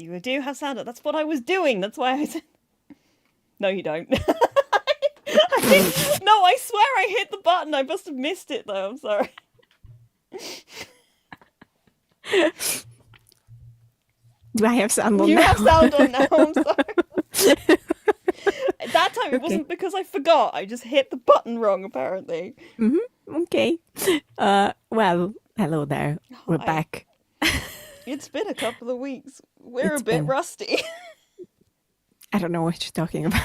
You do have sound. That's what I was doing. That's why I said. No, you don't. No, I swear I hit the button. I must have missed it though. I'm sorry. Do I have sound on You now? have sound on now. I'm sorry. That time it wasn't because I forgot. I just hit the button wrong, apparently. Okay. Well, hello there. We're Hi. back. It's been a couple of weeks. We're It's a bit been- rusty. I don't know what you're talking about.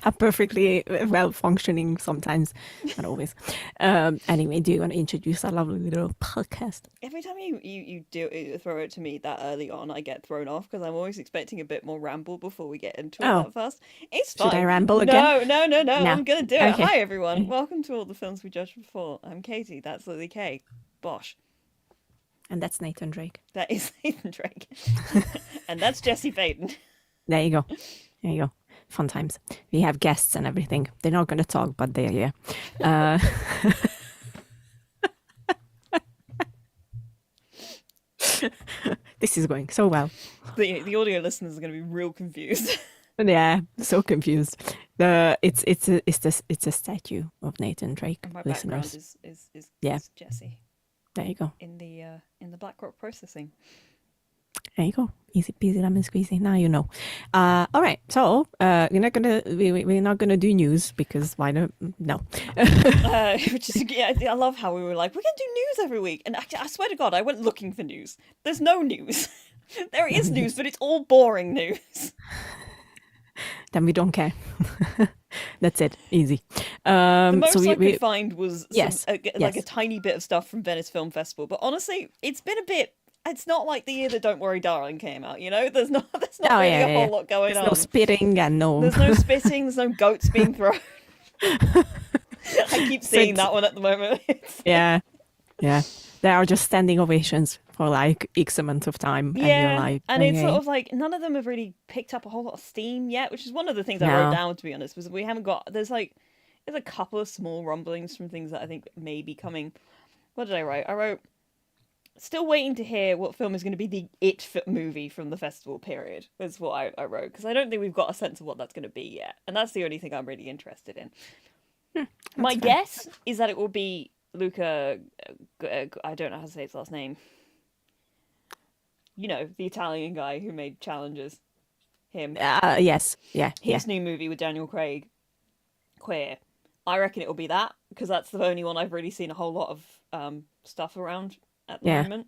I'm perfectly well functioning sometimes, not always. Anyway, do you want to introduce our lovely little podcast? Every time you throw it to me that early on, I get thrown off because I'm always expecting a bit more ramble before we get into it Oh. that fast. It's fine. Should I ramble again? No. No. I'm gonna do it. Okay. Hi everyone. Welcome to all the films we judged before. I'm Katie. That's Lily Kay. Bosh. And that's Nathan Drake. That is Nathan Drake. And that's Jesse Faden. There you go. There you go. Fun times. We have guests and everything. They're not going to talk, but they're here. This is going so well. The audio listeners are going to be real confused. Yeah, so confused. It's a statue of Nathan Drake. And my listeners. background is Yeah. Jesse There you go. in the Blackrock processing. There you go. Easy peasy lemon squeezy. Now you know. All right. So we're not gonna do news because why not? No. Which is, yeah, I love how we were like, we're gonna do news every week, and I swear to God, I went looking for news. There's no news. There is news, but it's all boring news. Then we don't care. That's it. Easy. The most so I could find was Yes, like yes. a tiny bit of stuff from Venice Film Festival, but honestly, it's been a bit. It's not like the year that Don't Worry Darling came out, you know? There's not really a whole lot going There's on. no spitting and no. There's no spitting, there's no goats being thrown. I keep seeing that one at the moment. Yeah. There are just standing ovations for like X amount of time. And you're like, and it's okay. sort of like none of them have really picked up a whole lot of steam yet, which is one of the things I No. wrote down, to be honest, was we haven't got, there's a couple of small rumblings from things that I think may be coming. What did I write? I wrote, still waiting to hear what film is going to be the movie from the festival period, is what I wrote, because I don't think we've got a sense of what that's going to be yet, and that's the only thing I'm really interested in. My guess is that it will be Luca, I don't know how to say his last name. You know, the Italian guy who made Challenges. Him. Yes. Yeah. His new movie with Daniel Craig, Queer. I reckon it will be that, because that's the only one I've really seen a whole lot of stuff around at the moment.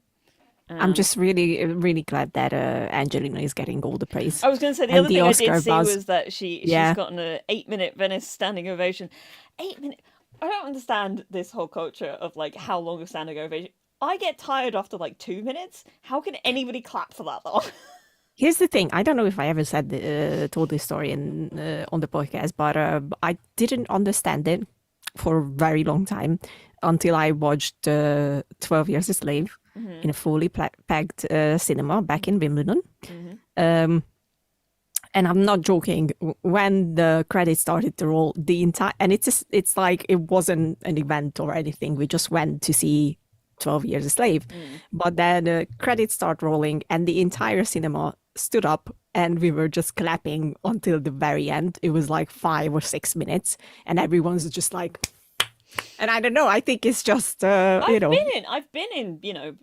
I'm just really, really glad that Angelina is getting all the praise. I was going to say, the And other thing I Oscar did see buzz. was that she's gotten an 8-minute Venice standing ovation. 8 minute. I don't understand this whole culture of like how long a standing ovation. I get tired after like 2 minutes. How can anybody clap for that long? Here's the thing. I don't know if I ever told this story on the podcast, but I didn't understand it for a very long time until I watched 12 Years a Slave in a fully packed cinema back in Wimbledon. And I'm not joking. When the credits started to roll, and it's like it wasn't an event or anything. We just went to see 12 Years a Slave. But then the credits start rolling and the entire cinema stood up and we were just clapping until the very end. It was like 5 or 6 minutes and everyone's just like, and I don't know, I think it's just, I've been in, you know,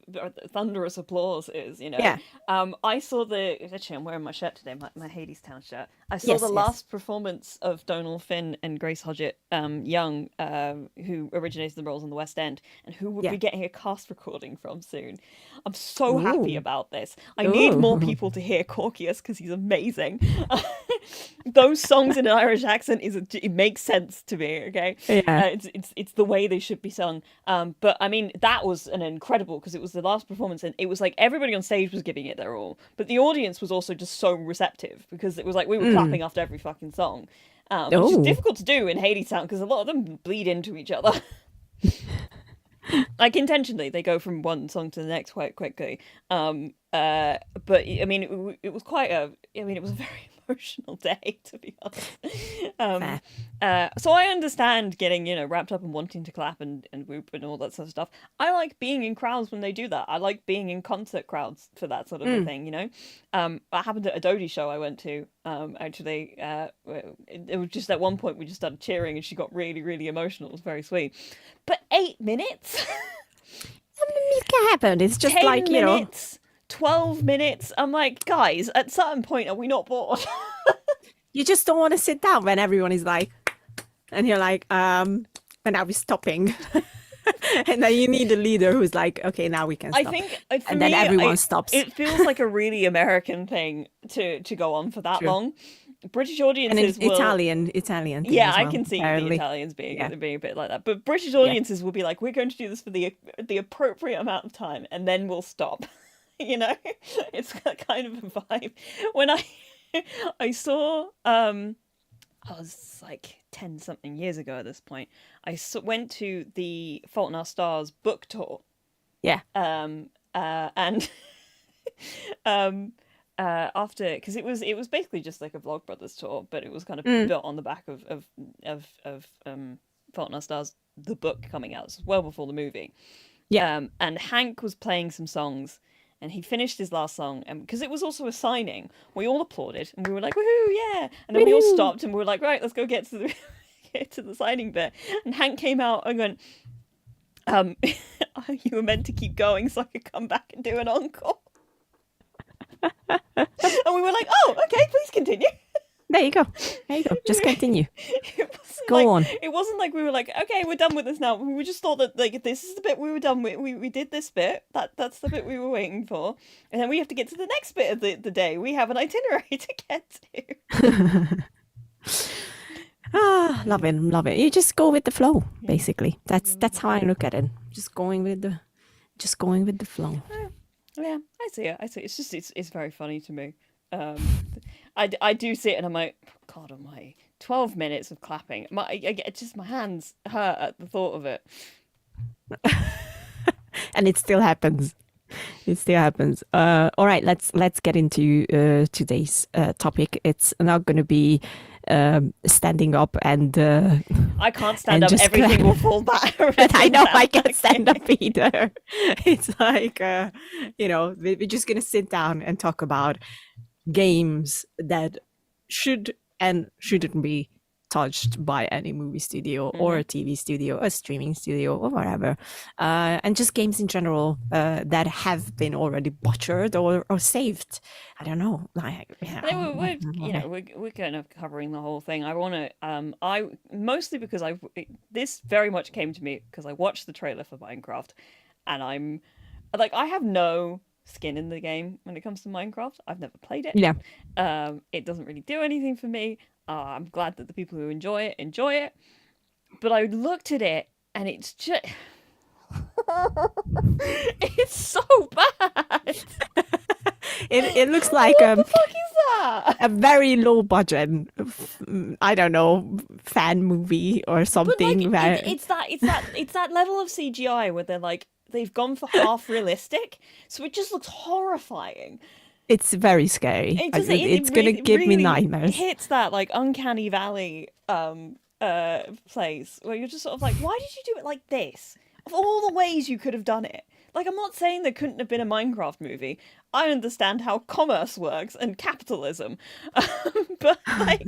thunderous applause is, you know. Yeah. I saw actually I'm wearing my shirt today, my Hadestown shirt. I saw the last performance of Donal Finn and Grace Hodgett Young, who originated the roles in the West End, and who will be getting a cast recording from soon. I'm so happy about this. I need more people to hear Corkius because he's amazing. Those songs in an Irish accent it makes sense to me. Okay, it's the way they should be sung. But I mean, that was an incredible, because it was the last performance, and it was like everybody on stage was giving it their all, but the audience was also just so receptive, because it was like we were clapping after every fucking song, which is difficult to do in Hadestown because a lot of them bleed into each other. Like intentionally, they go from one song to the next quite quickly. But I mean, it was quite a. I mean, it was a very emotional day, to be honest. Fair. So I understand getting, wrapped up and wanting to clap and whoop and all that sort of stuff. I like being in crowds when they do that. I like being in concert crowds for that sort of a thing, That happened at a Dodie show I went to. Actually, it was just at one point we just started cheering and she got really, really emotional. It was very sweet. But 8 minutes? It can happen. It's just 10 like, minutes, 12 minutes. I'm like, guys, at some point, are we not bored? You just don't want to sit down when everyone is like, and you're like, when are we stopping? And then you need a leader who's like, okay, now we can stop. I think, and then everyone stops. It feels like a really American thing to go on for that long. British audiences and Italian thing yeah, as well, I can see apparently. the Italians being a bit like that. But British audiences will be like, we're going to do this for the appropriate amount of time, and then we'll stop. It's kind of a vibe. When I saw, I was like 10 something years ago at this point. I went to the Fault in Our Stars book tour. Yeah. And after, because it was basically just like a Vlogbrothers tour, but it was kind of built on the back of Fault in Our Stars, the book coming out, so well before the movie. Yeah. And Hank was playing some songs, and he finished his last song, and because it was also a signing, we all applauded and we were like, "Woohoo, yeah!" And then we all stopped and we were like, "Right, let's go get to the get to the signing bit." And Hank came out and went, "You were meant to keep going so I could come back and do an encore." And we were like, "Oh, okay, please continue." There you go. Just continue. Go on. It wasn't like we were like, "Okay, we're done with this now." We just thought that like this is the bit we were done with. We did this bit. That's the bit we were waiting for, and then we have to get to the next bit of the day. We have an itinerary to get to. Love it. You just go with the flow, basically. That's how I look at it. Just going with the flow. Yeah, I see it. It's just it's very funny to me. I do see it and I'm like, God almighty, 12 minutes of clapping. My hands hurt at the thought of it. And it still happens. All right, let's get into today's topic. It's not going to be standing up and I can't stand up. Everything will fall back. I know I can't stand up either. It's like we're just gonna sit down and talk about games that should and shouldn't be touched by any movie studio or a TV studio, a streaming studio, or whatever, and just games in general that have been already butchered or saved. I don't know. We're kind of covering the whole thing. I want to. I mostly because this very much came to me because I watched the trailer for Minecraft, and I'm like, I have no skin in the game when it comes to Minecraft. I've never played it. Yeah. It doesn't really do anything for me. I'm glad that the people who enjoy it. But I looked at it and it's just it's so bad. It looks like what the fuck is that? A very low budget, I don't know, fan movie or something. But it's that level of CGI where they're like, they've gone for half realistic, so it just looks horrifying. It's very scary. It's gonna give me nightmares. It hits that like uncanny valley place where you're just sort of like, why did you do it like this? Of all the ways you could have done it. Like, I'm not saying there couldn't have been a Minecraft movie. I understand how commerce works and capitalism. But like,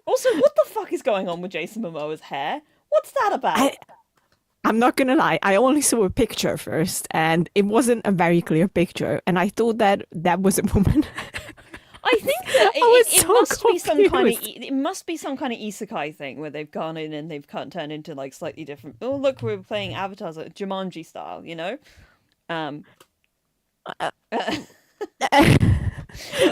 also, what the fuck is going on with Jason Momoa's hair? What's that about? I'm not gonna lie, I only saw a picture first and it wasn't a very clear picture and I thought that was a woman. I think that it must be some kind of isekai thing where they've gone in and they've turned into like slightly different. Oh look, we're playing avatars like Jumanji style, you know. But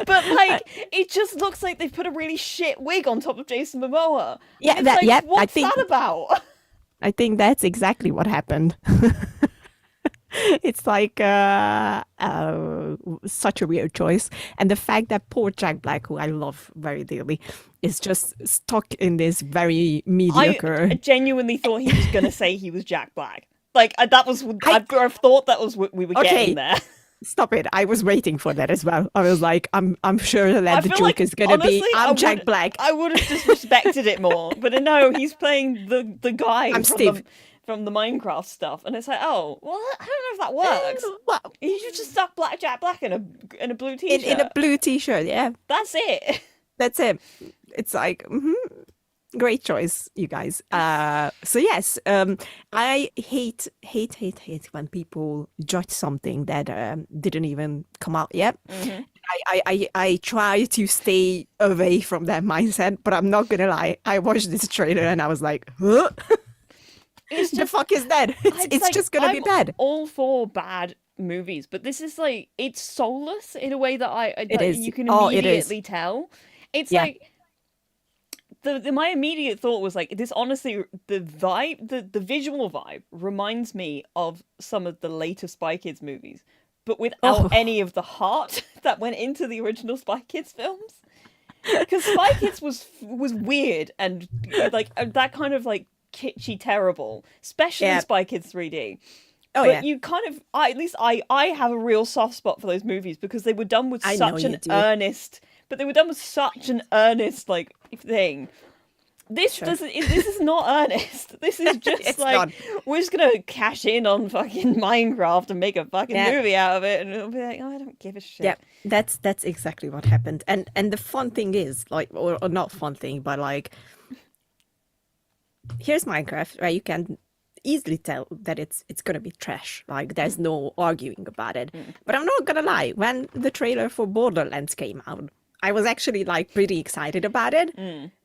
like, it just looks like they've put a really shit wig on top of Jason Momoa. Yeah, what's that about? I think that's exactly what happened. It's like such a weird choice. And the fact that poor Jack Black, who I love very dearly, is just stuck in this very mediocre... I genuinely thought he was going to say he was Jack Black. Like, I thought that was what we were getting there. Stop it. I was waiting for that as well. I was like, I'm sure I that the feel joke like, is gonna be, honestly, I'm Jack Black. I would have just respected it more. But no, he's playing the guy I'm from Steve. the Minecraft stuff, and it's like, oh, well, I don't know if that works. Well, You should just stuck Jack Black in a blue t-shirt. in a blue t-shirt, yeah. That's it. That's it. It's like, great choice, you guys. So yes, I hate when people judge something that didn't even come out yet. Mm-hmm. I try to stay away from that mindset, but I'm not gonna lie. I watched this trailer and I was like, huh? It's just, the fuck is that? It's like, just gonna be bad. All for bad movies, but this is like, it's soulless in a way that It is. you can Oh, it is. immediately tell. It's Yeah. like my immediate thought was like, this, honestly, the vibe, the visual vibe reminds me of some of the later Spy Kids movies, but without any of the heart that went into the original Spy Kids films. Because Spy Kids was weird and like that kind of like kitschy terrible, especially Spy Kids 3D. Oh, but yeah. you kind of, at least I have a real soft spot for those movies because they were done with such an earnest, like thing. This doesn't. This is not earnest. This is just like, not. We're just gonna cash in on fucking Minecraft and make a fucking movie out of it, and it'll be like, oh, I don't give a shit. Yeah, that's exactly what happened. And the fun thing is, like, or not fun thing, but like, here's Minecraft, right? You can easily tell that it's gonna be trash. Like, there's no arguing about it. But I'm not gonna lie. When the trailer for Borderlands came out, I was actually like pretty excited about it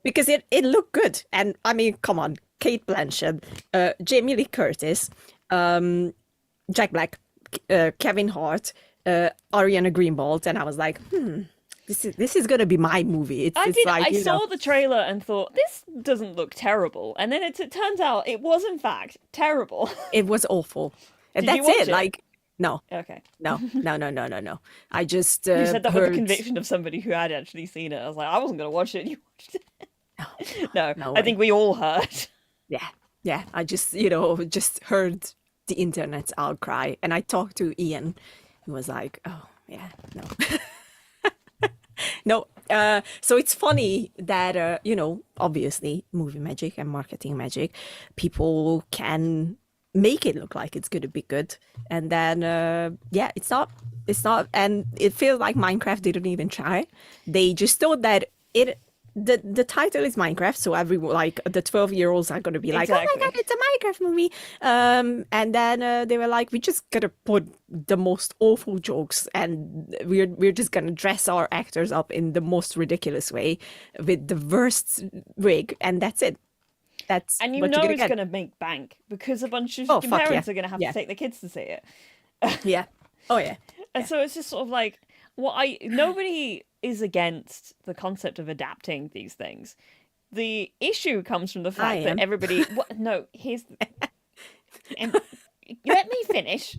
because it looked good. And I mean, come on, Kate Blanchett, Jamie Lee Curtis, Jack Black, Kevin Hart, Ariana Greenblatt, and I was like, this is gonna be my movie. I saw the trailer and thought, this doesn't look terrible, and then it turns out it was in fact terrible. It was awful, and Did that's you watch it. Like, no. Okay. No. I just you said that heard... with the conviction of somebody who had actually seen it. I was like, I wasn't gonna watch it. You watched it. No, I think we all heard. Yeah. I just just heard the internet's outcry, and I talked to Ian, who was like, oh yeah, no. No. So it's funny that obviously movie magic and marketing magic, people can make it look like it's going to be good, and then it's not, and it feels like Minecraft didn't even try. They just thought that the title is Minecraft, so everyone, like the 12-year-olds, are going to be like, oh my god, it's a Minecraft movie, and then they were like, we just gotta put the most awful jokes, and we're just gonna dress our actors up in the most ridiculous way with the worst wig, and that's it. That's and what it's going to make bank because a bunch of parents are going to have to take their kids to see it. Yeah. Oh yeah. And so it's just sort of like, nobody is against the concept of adapting these things. The issue comes from the fact that everybody. Here's. Let me finish.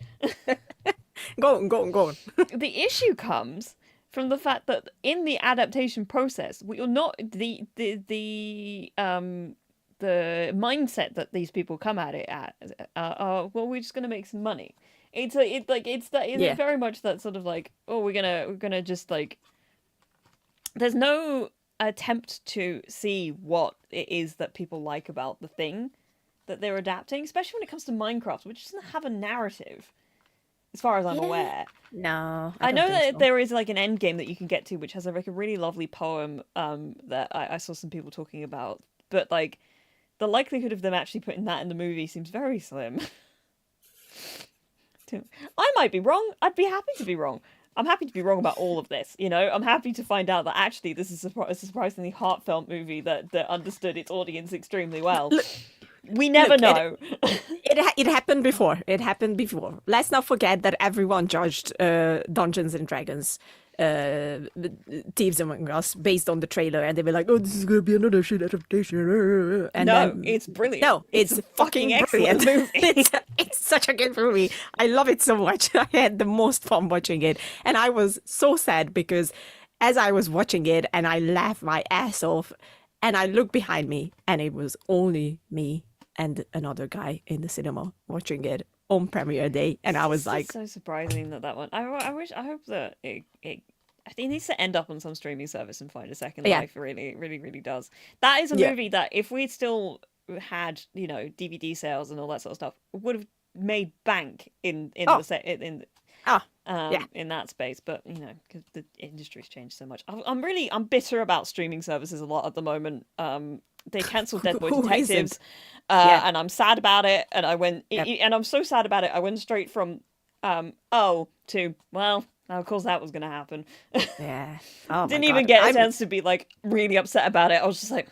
Go on. The issue comes from the fact that in the adaptation process, we are not the mindset that these people come at it well, we're just gonna make some money. It's very much that sort of like, oh, we're gonna just like, there's no attempt to see what it is that people like about the thing that they're adapting, especially when it comes to Minecraft, which doesn't have a narrative as far as I'm aware. No, I know that there is like an end game that you can get to, which has like a really lovely poem that I saw some people talking about, but like, the likelihood of them actually putting that in the movie seems very slim. I might be wrong. I'd be happy to be wrong. I'm happy to be wrong about all of this. I'm happy to find out that actually this is a surprisingly heartfelt movie that understood its audience extremely well. We never know. It happened before. Let's not forget that everyone judged Dungeons and Dragons, Thieves Among Us, based on the trailer, and they were like, "Oh, this is gonna be another shit adaptation." And it's brilliant. No, it's fucking brilliant. Movie. It's such a good movie. I love it so much. I had the most fun watching it, and I was so sad because as I was watching it, and I laughed my ass off, and I looked behind me, and it was only me and another guy in the cinema watching it, on premiere day, and I was It's like, just so surprising that one. I hope that it needs to end up on some streaming service and find a second yeah, life. It really, really, really does. That is a yeah, movie that if we'd still had, DVD sales and all that sort of stuff, would have made bank oh, ah, yeah, in that space. But because the industry's changed so much, I'm bitter about streaming services a lot at the moment. They cancelled Dead Boy who isn't? Detectives, Yeah, and I'm sad about it. And yep, and I'm so sad about it. I went straight from oh to well. Now, of course, that was going to happen. yeah. Oh my Didn't even God, get a chance to be like really upset about it. I was just like,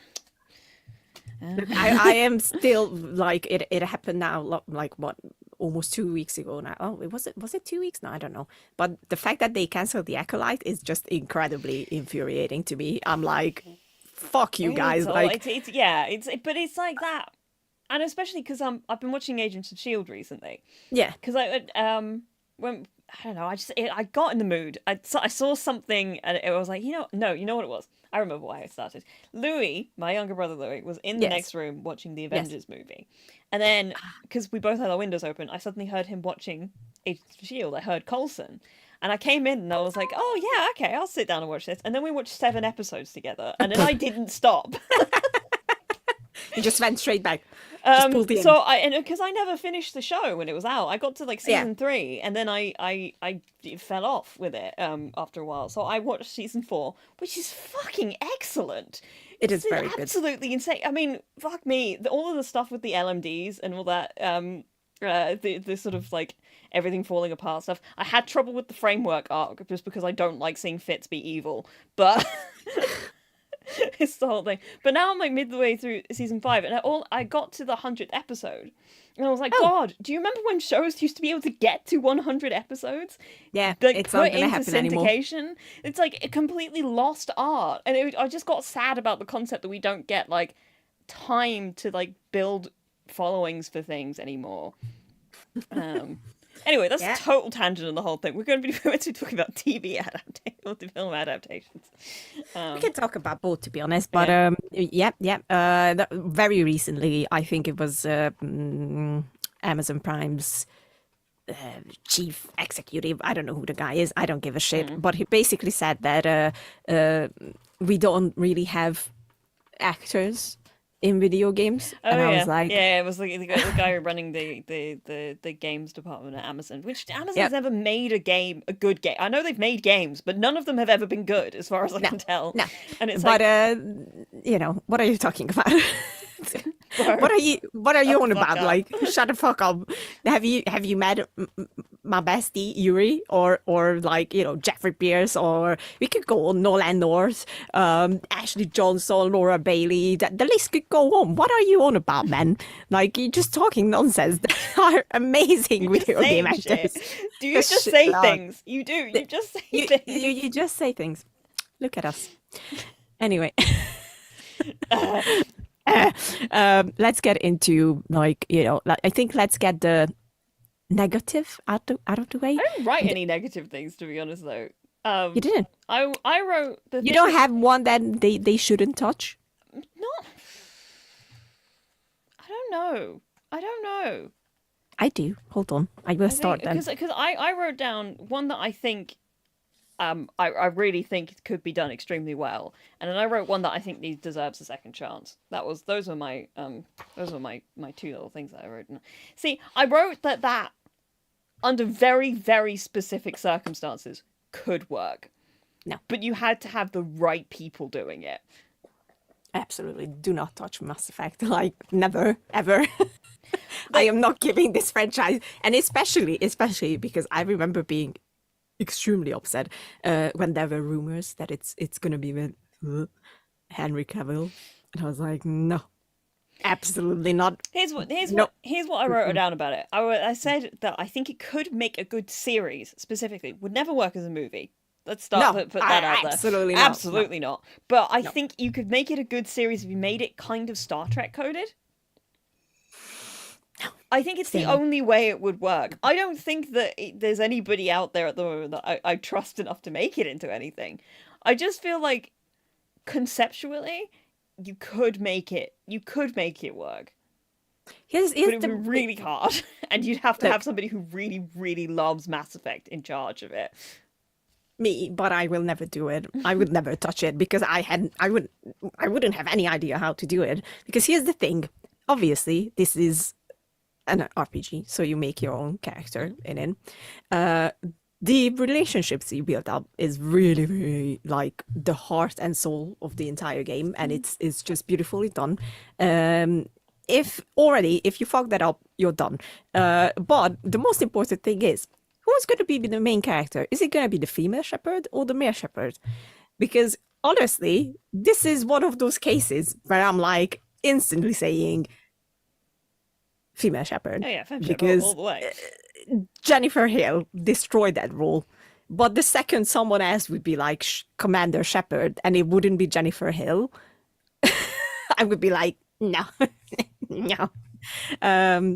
I am still like it happened now, like what, almost 2 weeks ago now. Oh, was it 2 weeks? No, I don't know. But the fact that they canceled the Acolyte is just incredibly infuriating to me. I'm like, fuck you guys. Like, but it's like that, and especially because I've been watching Agents of Shield recently. yeah, Because when I don't know, I got in the mood. I saw something and it was like, no, you know what it was. I remember why I started. Louis, my younger brother Louis, was in the yes, next room watching the yes. Avengers movie, and then because we both had our windows open, I suddenly heard him watching Agents of Shield. I heard Coulson, and I came in and I was like, oh yeah, okay, I'll sit down and watch this. And then we watched 7 episodes together, and then I didn't stop. You just went straight back. Just pulled the end. And because I never finished the show when it was out, I got to like Yeah, season 3, and then I fell off with it after a while. So I watched season 4, which is fucking excellent. it It's is very good. absolutely insane. I mean, fuck me, all of the stuff with the LMDs and all that, the sort of like everything falling apart stuff. I had trouble with the framework arc just because I don't like seeing Fitz be evil, but. It's the whole thing. But now I'm like midway through season 5, and I got to the 100th episode, and I was like, Oh, God, do you remember when shows used to be able to get to 100 episodes? yeah, Like it's not put gonna into happen anymore. syndication? It's like a completely lost art, and I just got sad about the concept that we don't get like time to like build followings for things anymore. Um, Anyway, that's Yeah, a total tangent on the whole thing. We're going to be talking about TV adaptations, or the film adaptations. we Um, can talk about both, to be honest. But yeah. yeah, yeah. Very recently, I think it was Amazon Prime's chief executive. I don't know who the guy is. I don't give a shit. Mm. But he basically said that we don't really have actors in video games, Oh and I was yeah, like, yeah. It was the guy running the games department at Amazon, which yeah, Amazon's never made a good game. I know they've made games, but none of them have ever been good, as far as I no, can tell. no. And it's But like, what are you talking about? bro, What are shut you the on fuck about? up. Like, shut the fuck up. Have you met my bestie Yuri, or like, Jeffrey Pierce, or we could go on, Nolan North, Ashley Johnson, Laura Bailey. The list could go on. What are you on about, man? Like, you're just talking nonsense. They are amazing You're just video game saying shit. actors. Do you Just just shit say loud. things? You do. You just say You, things. you just say things. Look at us. Anyway. Let's get into, like, I think let's get the negative out of the way. I didn't write any negative things, to be honest, though. You didn't. I wrote the You thing don't that have one that they shouldn't touch. not. I don't know. I don't know. I do. Hold on. I will I start think then. because I wrote down one that I think I really think could be done extremely well, and then I wrote one that I think deserves a second chance. Those were my my two little things that I wrote. See, I wrote that under very, very specific circumstances could work. No, But you had to have the right people doing it. absolutely. Do not touch Mass Effect. Like, never, ever. I am not giving this franchise, and especially because I remember being extremely upset when there were rumors that it's gonna be with Henry Cavill, and I was like, no, absolutely not. No. Here's what I wrote down about it. I said that I think it could make a good series. Specifically, would never work as a movie. Let's No, put that out there. absolutely not. No. Absolutely not. But I No. think you could make it a good series if you made it kind of Star Trek coded. I think it's the Same. only way it would work. I don't think that there's anybody out there at the moment that I trust enough to make it into anything. I just feel like conceptually, you could make it work. Here's But it would the be really hard, and you'd have to look, have somebody who really, really loves Mass Effect in charge of it. me, but I will never do it. I would never touch it because I wouldn't have any idea how to do it. Because here's the thing. Obviously, this is an RPG, so you make your own character in it. The relationships you build up is really, really like the heart and soul of the entire game, and it's just beautifully done. If you fuck that up, you're done. But the most important thing is who's going to be the main character? Is it going to be the female shepherd or the male shepherd? Because honestly, this is one of those cases where I'm like instantly saying female shepherd Oh yeah, Femme Shepherd all because the way. Jennifer Hill destroyed that role. But the second someone else would be like Commander Shepard and it wouldn't be Jennifer Hill, I would be like, no, no.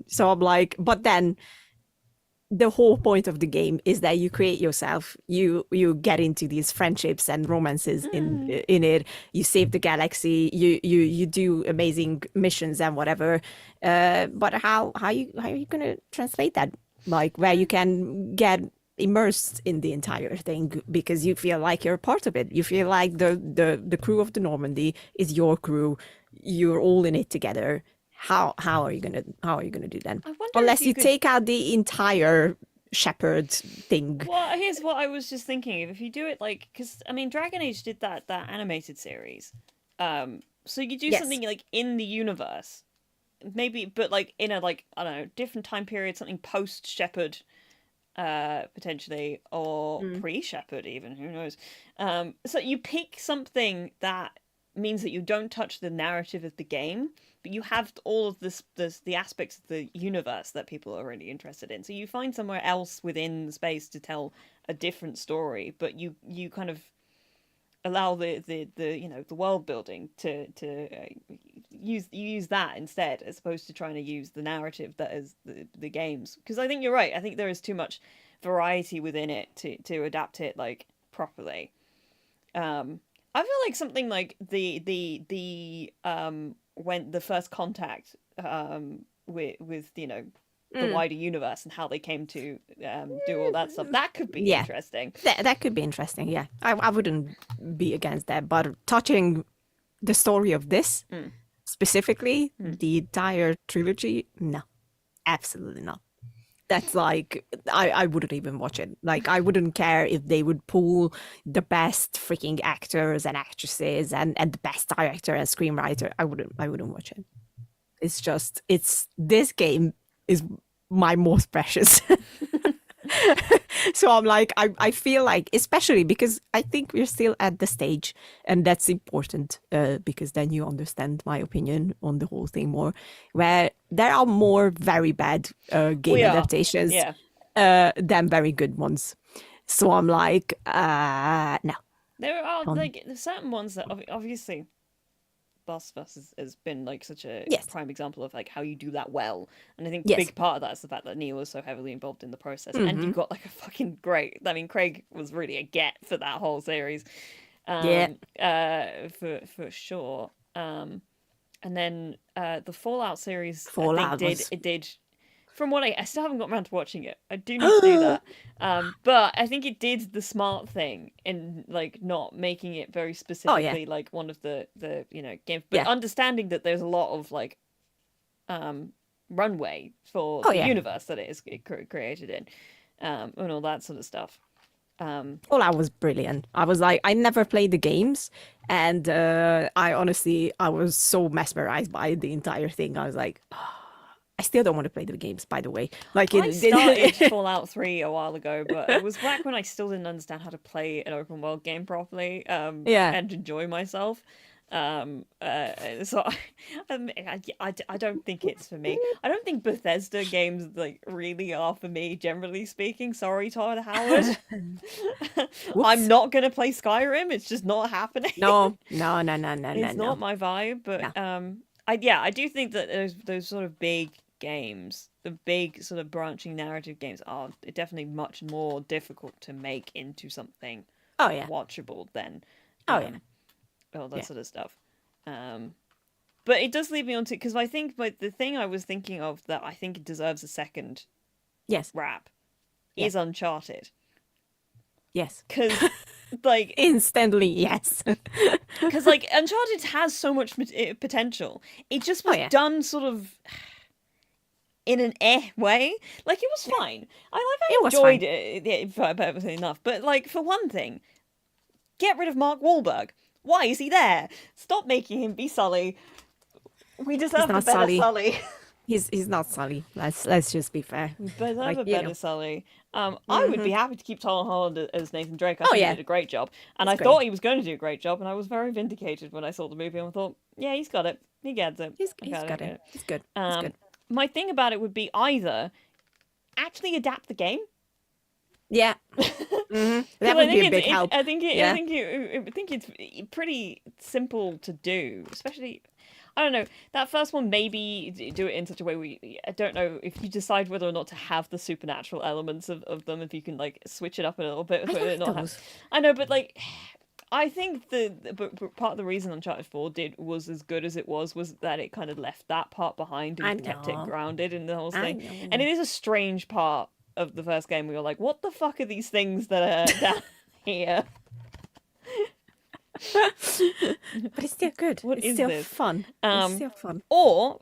So I'm like, but then the whole point of the game is that you create yourself, you get into these friendships and romances in it, you save the galaxy, you do amazing missions and whatever, but how are you gonna translate that, like where you can get immersed in the entire thing because you feel like you're a part of it, you feel like the crew of the Normandy is your crew, you're all in it together. How are you gonna do that? I wonder Unless if you could... take out the entire shepherd thing. Well, here's what I was just thinking of. If you do it like, because I mean, Dragon Age did that animated series. So you do something like in the universe, maybe, but like in a like I don't know different time period, something post Shepherd, potentially, or pre Shepherd even. Who knows? So you pick something that means that you don't touch the narrative of the game, but you have all of the aspects of the universe that people are really interested in. So you find somewhere else within the space to tell a different story, but you kind of allow the the world building to use that instead, as opposed to trying to use the narrative that is the games. Because I think you're right. I think there is too much variety within it to adapt it like properly. I feel like something like the when the first contact with the wider universe and how they came to do all that stuff, that could be interesting. That could be interesting. Yeah, I wouldn't be against that. But touching the story of this specifically, the entire trilogy, no, absolutely not. That's like I wouldn't even watch it. Like I wouldn't care if they would pull the best freaking actors and actresses and the best director and screenwriter. I wouldn't watch it. It's just this game is my most precious. So I'm like, I feel like, especially because I think we're still at the stage, and that's important because then you understand my opinion on the whole thing more, where there are more very bad game adaptations than very good ones. So I'm like, no. There are like there's certain ones that obviously Last of Us has been like such a prime example of like how you do that well, and I think a big part of that is the fact that Neil was so heavily involved in the process, and you got like a fucking great. I mean, Craig was really a get for that whole series, for sure. And then the Fallout series, I think it did. From what I still haven't got around to watching it. I do need to do that. But I think it did the smart thing in like not making it very specifically like one of the games, but understanding that there's a lot of like runway for the universe that it is created in, and all that sort of stuff. Fallout was brilliant. I was like, I never played the games, and I was so mesmerized by the entire thing. I was like, oh, I still don't want to play the games, by the way. Like I started Fallout 3 a while ago, but it was back when I still didn't understand how to play an open world game properly, and enjoy myself. So I don't think it's for me. I don't think Bethesda games like really are for me, generally speaking. Sorry, Todd Howard. I'm not gonna play Skyrim. It's just not happening. No. It's not my vibe. But I do think that those sort of big games, the big sort of branching narrative games, are definitely much more difficult to make into something watchable than all that sort of stuff. But But it does lead me on to, because I think the thing I was thinking of that I think it deserves a second Yes. rap is Uncharted. Yes. Because, like... Instantly, yes. Because, like, Uncharted has so much potential. It just was done sort of in an way. Like, it was fine. I enjoyed it perfectly enough. But, like, for one thing, get rid of Mark Wahlberg. Why is he there? Stop making him be Sully. We deserve a better Sully. He's not Sully. Let's just be fair. We deserve a better Sully. I would be happy to keep Tom Holland as Nathan Drake. I think he did a great job. And I thought he was going to do a great job, and I was very vindicated when I saw the movie and I thought, yeah, he's got it. He gets it. He's got it. He's good. My thing about it would be either actually adapt the game. Yeah. That would be a big help. I think it's pretty simple to do, especially... I don't know. That first one, maybe do it in such a way I don't know if you decide whether or not to have the supernatural elements of them, if you can like switch it up a little bit. I know, but like, I think but part of the reason Uncharted 4 was as good as it was that it kind of left that part behind and kept it grounded in the whole thing. And it is a strange part of the first game where you're like, what the fuck are these things that are down here? But it's still good. It's still fun. It's still fun. Or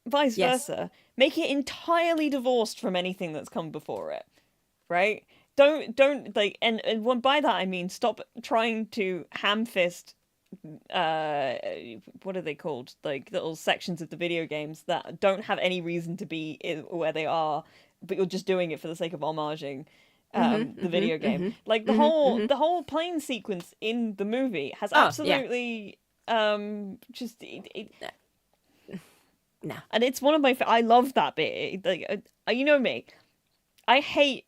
vice versa, make it entirely divorced from anything that's come before it. Right? Don't like, and by that I mean stop trying to ham-fist what are they called? Like little sections of the video games that don't have any reason to be where they are, but you're just doing it for the sake of homaging the video game. Like the whole plane sequence in the movie has absolutely just no. And it's one of my I love that bit. Like you know me, I hate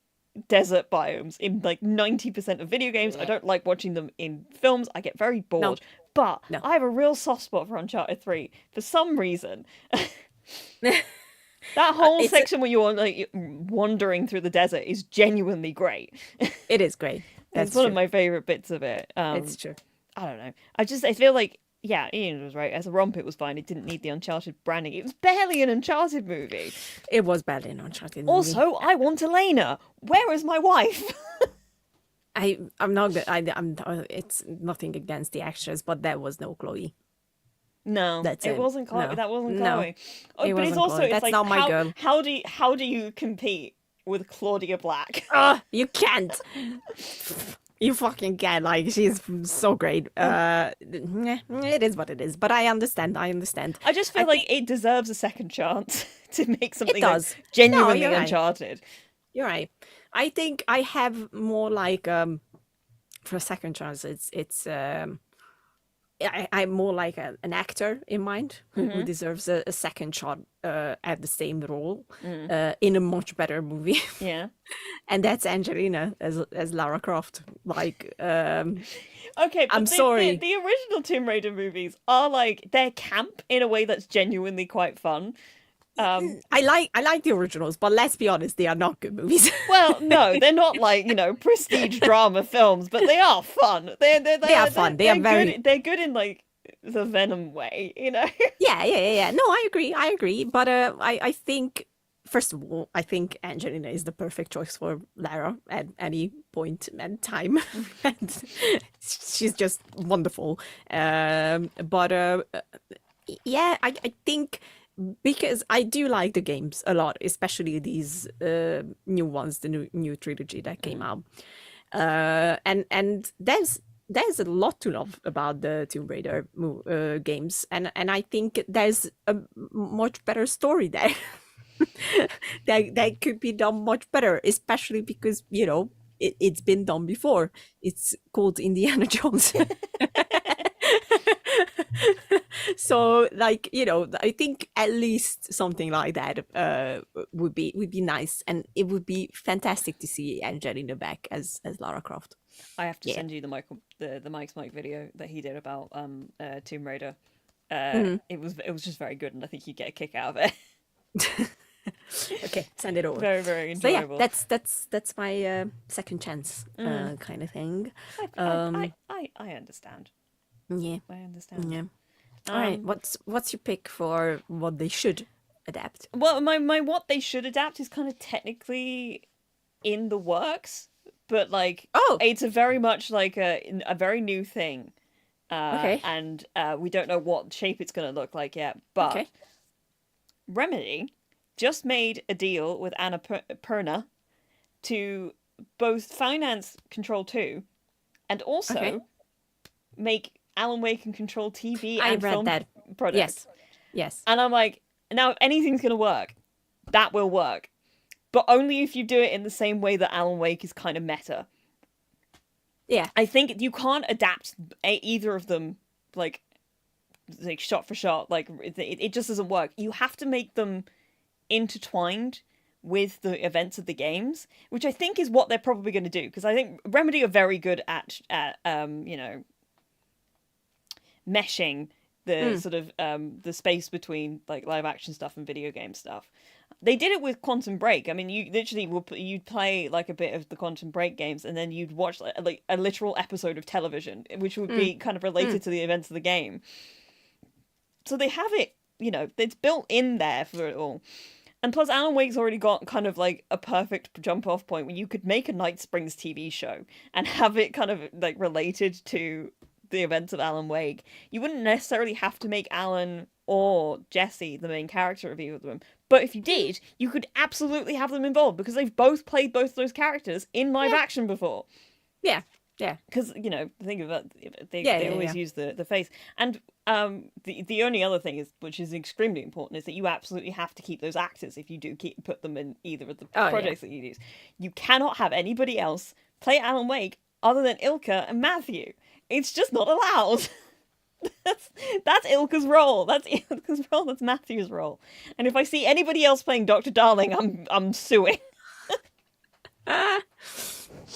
desert biomes in like 90% of video games. I don't like watching them in films. I get very bored. But I have a real soft spot for Uncharted 3 for some reason. That whole section where you're like wandering through the desert is genuinely great. It is great. It's one of my favorite bits of it. It's true. I don't know. I feel like, yeah, Ian was right. As a romp, it was fine. It didn't need the Uncharted branding. It was barely an Uncharted movie. It was barely an Uncharted movie. Also, I want Elena. Where is my wife? I'm not good. It's nothing against the actress, but there was no Chloe. No, it wasn't Chloe. No. That wasn't No. Chloe. But it's also it's like, not my girl. How do you compete with Claudia Black? You can't. You fucking can. Like, she's so great. It is what it is. But I understand. I just feel like it deserves a second chance to make something that's genuinely Uncharted. You're right. I think I have more like for a second chance. I'm more like an actor in mind who deserves a second shot at the same role in a much better movie. Yeah, and that's Angelina as Lara Croft. Like, okay, but I'm sorry. The original Tomb Raider movies are like they're camp in a way that's genuinely quite fun. I like the originals, but let's be honest, they are not good movies. Well, no, they're not like, prestige drama films, but they are fun. They are fun. They're good in like the Venom way, Yeah. No, I agree. But I think, first of all, I think Angelina is the perfect choice for Lara at any point in time. And she's just wonderful. But yeah, I think, because I do like the games a lot, especially these new ones, the new trilogy that came out, and there's a lot to love about the Tomb Raider games, and I think there's a much better story there that could be done much better, especially because it's been done before. It's called Indiana Jones. So, like, I think at least something like that would be nice, and it would be fantastic to see Angelina back as Lara Croft. I have to send you the Mike's Mike video that he did about Tomb Raider. It was just very good, and I think you get a kick out of it. Okay, send it over. Very, very enjoyable. So yeah, that's my second chance kind of thing. I understand. Yeah, I understand. Yeah. All right. What's your pick for what they should adapt? Well, my what they should adapt is kind of technically in the works, but like Oh, it's a very much like a very new thing. okay. And we don't know what shape it's going to look like yet. But Okay. Remedy just made a deal with Annapurna to both finance Control 2 and also Okay. make Alan Wake and Control TV I and read film that. projects. Yes. Yes. And I'm like, now if anything's going to work, that will work. But only if you do it in the same way that Alan Wake is kind of meta. Yeah. I think you can't adapt either of them like shot for shot. Like it just doesn't work. You have to make them intertwined with the events of the games, which I think is what they're probably going to do. Because I think Remedy are very good at meshing the sort of the space between like live action stuff and video game stuff. They did it with Quantum Break. I mean, you literally you'd play like a bit of the Quantum Break games, and then you'd watch like a literal episode of television, which would be kind of related to the events of the game. So they have it, it's built in there for it all. And plus, Alan Wake's already got kind of like a perfect jump off point where you could make a Night Springs TV show and have it kind of like related to the events of Alan Wake. You wouldn't necessarily have to make Alan or Jesse the main character of either of them. But if you did, you could absolutely have them involved because they've both played both those characters in live action before. Yeah. Yeah. Because, think of that, they always use the face. And the only other thing which is extremely important, is that you absolutely have to keep those actors if you do put them in either of the projects that you use. You cannot have anybody else play Alan Wake other than Ilka and Matthew. It's just not allowed. That's Ilka's role. That's Ilka's role. That's Matthew's role. And if I see anybody else playing Dr. Darling, I'm suing.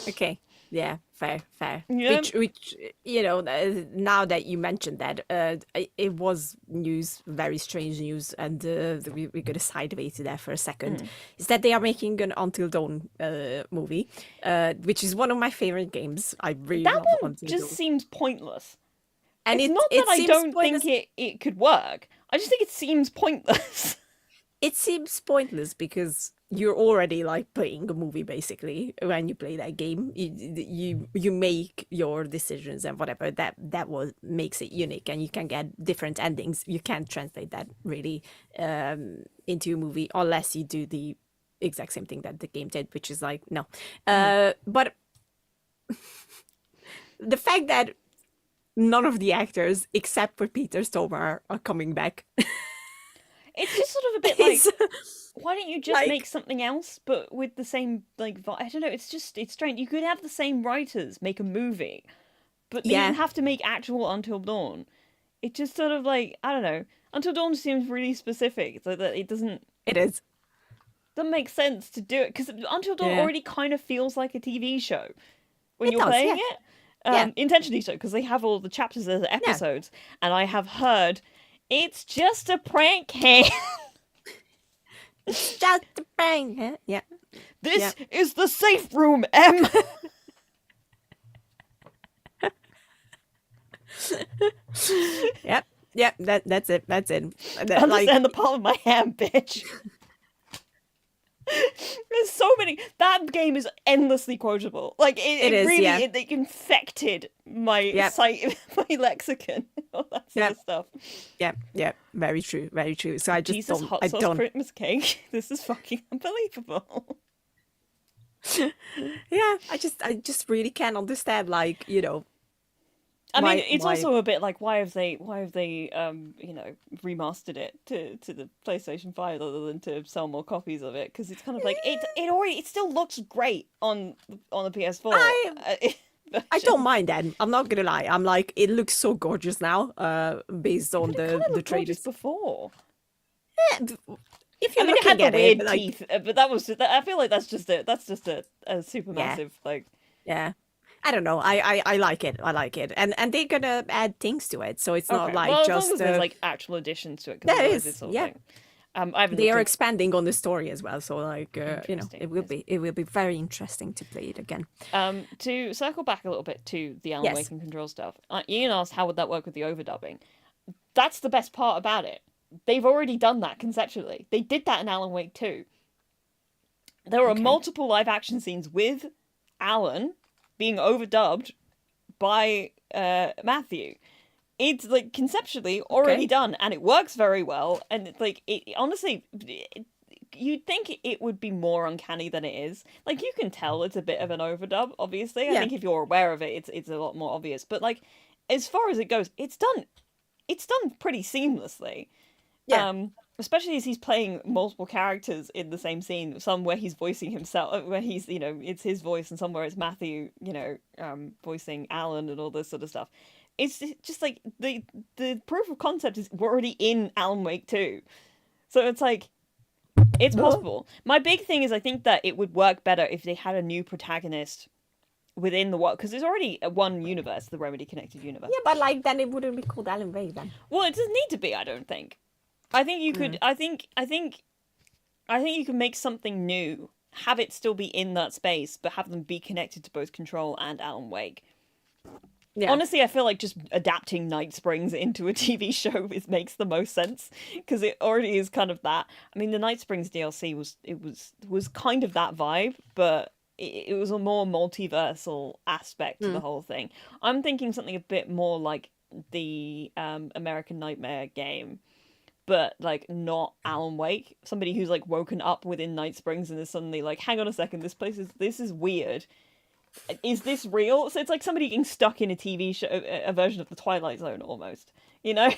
Okay. Yeah, fair. Yeah. Which now that you mentioned that, it was news, very strange news, and we're going to sideway to that for a second. Is that they are making an Until Dawn movie, which is one of my favorite games. I really love Until just Dawn. Seems pointless. And it's it, not it that I seems don't pointless. think it could work. I just think it seems pointless. It seems pointless because you're already like playing a movie basically when you play that game. You make your decisions and whatever. That what makes it unique, and you can get different endings. You can't translate that really into a movie unless you do the exact same thing that the game did, which is like no. But the fact that none of the actors except for Peter Stormare are coming back. It's just sort of a bit like, why don't you just make something else, but with the same, like, I don't know, it's strange. You could have the same writers make a movie, but you have to make actual Until Dawn. It just sort of like, I don't know, Until Dawn seems really specific, so that it doesn't... It is. Doesn't make sense to do it, because Until Dawn already kind of feels like a TV show when you're playing it. Intentionally so, because they have all the chapters as episodes, and I have heard... It's just a prank hand. It's just a prank hand. Yeah. This is the safe room, M. Yep. That's it. Understand the palm of my hand, bitch. There's so many. That game is endlessly quotable. Like it is, really it infected my my lexicon, all that sort of stuff. Yeah. Very true. So I just Jesus, don't. hot sauce Christmas cake. This is fucking unbelievable. Yeah, I just really can't understand. Like I mean, it's also a bit like why have they remastered it to the PlayStation 5 other than to sell more copies of it, because it's kind of like it still looks great on the PS4. I don't mind that. I'm not gonna lie. I'm like, it looks so gorgeous now, based on the trailers before. Yeah, if you're it had the weird it, teeth, but that was I feel like that's just a super massive like. Yeah. I don't know. I like it. And they're gonna add things to it, so it's not like as just long as there's like actual additions to it. There is, They are expanding on the story as well, so like it will be very interesting to play it again. To circle back a little bit to the Alan Wake and Control stuff, Ian asked how would that work with the overdubbing. that's the best part about it. They've already done that conceptually. They did that in Alan Wake 2. There are multiple live action scenes with Alan being overdubbed by Matthew. It's like conceptually already done, and it works very well. And like, it honestly, you'd think it would be more uncanny than it is. Like, you can tell it's a bit of an overdub. Obviously, I think if you're aware of it, it's a lot more obvious. But like, as far as it goes, it's done pretty seamlessly. Yeah. Especially as he's playing multiple characters in the same scene, some where he's voicing himself, where he's, you know, it's his voice, and somewhere it's Matthew, you know, voicing Alan and all this sort of stuff. It's just like the proof of concept is we're already in Alan Wake 2. So it's like, it's possible. My big thing is I think that it would work better if they had a new protagonist within the world, because there's already one universe, the Remedy Connected Universe. Yeah, but like then it wouldn't be called Alan Wake then. Well, it doesn't need to be, I don't think. I think you could. I think you can make something new, have it still be in that space, but have them be connected to both Control and Alan Wake. Yeah. Honestly, I feel like just adapting Night Springs into a TV show makes the most sense, because it already is kind of that. I mean, the Night Springs DLC was kind of that vibe, but it was a more multiversal aspect to the whole thing. I'm thinking something a bit more like the American Nightmare game, but like not Alan Wake. Somebody who's like woken up within Night Springs and is suddenly like, hang on a second, this is weird. Is this real? So it's like somebody getting stuck in a TV show, a version of the Twilight Zone almost, you know?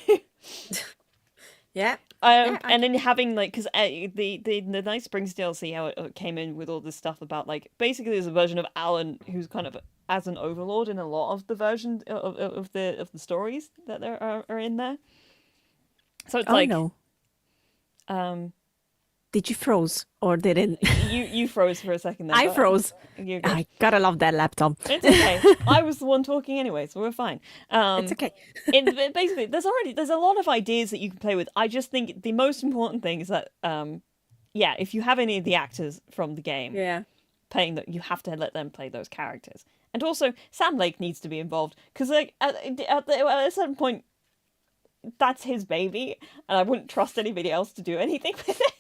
Yeah. And then having like, because the Night Springs DLC, how it came in with all this stuff about like, basically there's a version of Alan who's kind of as an overlord in a lot of the versions of the stories that there are in there. So it's no. Did you froze or did it? You froze for a second there. I froze. I gotta love that laptop. It's okay. I was the one talking anyway, so we're fine. It's okay. Basically, there's a lot of ideas that you can play with. I just think the most important thing is that, if you have any of the actors from the game, playing that, you have to let them play those characters. And also, Sam Lake needs to be involved, because like at a certain point, that's his baby, and I wouldn't trust anybody else to do anything with it.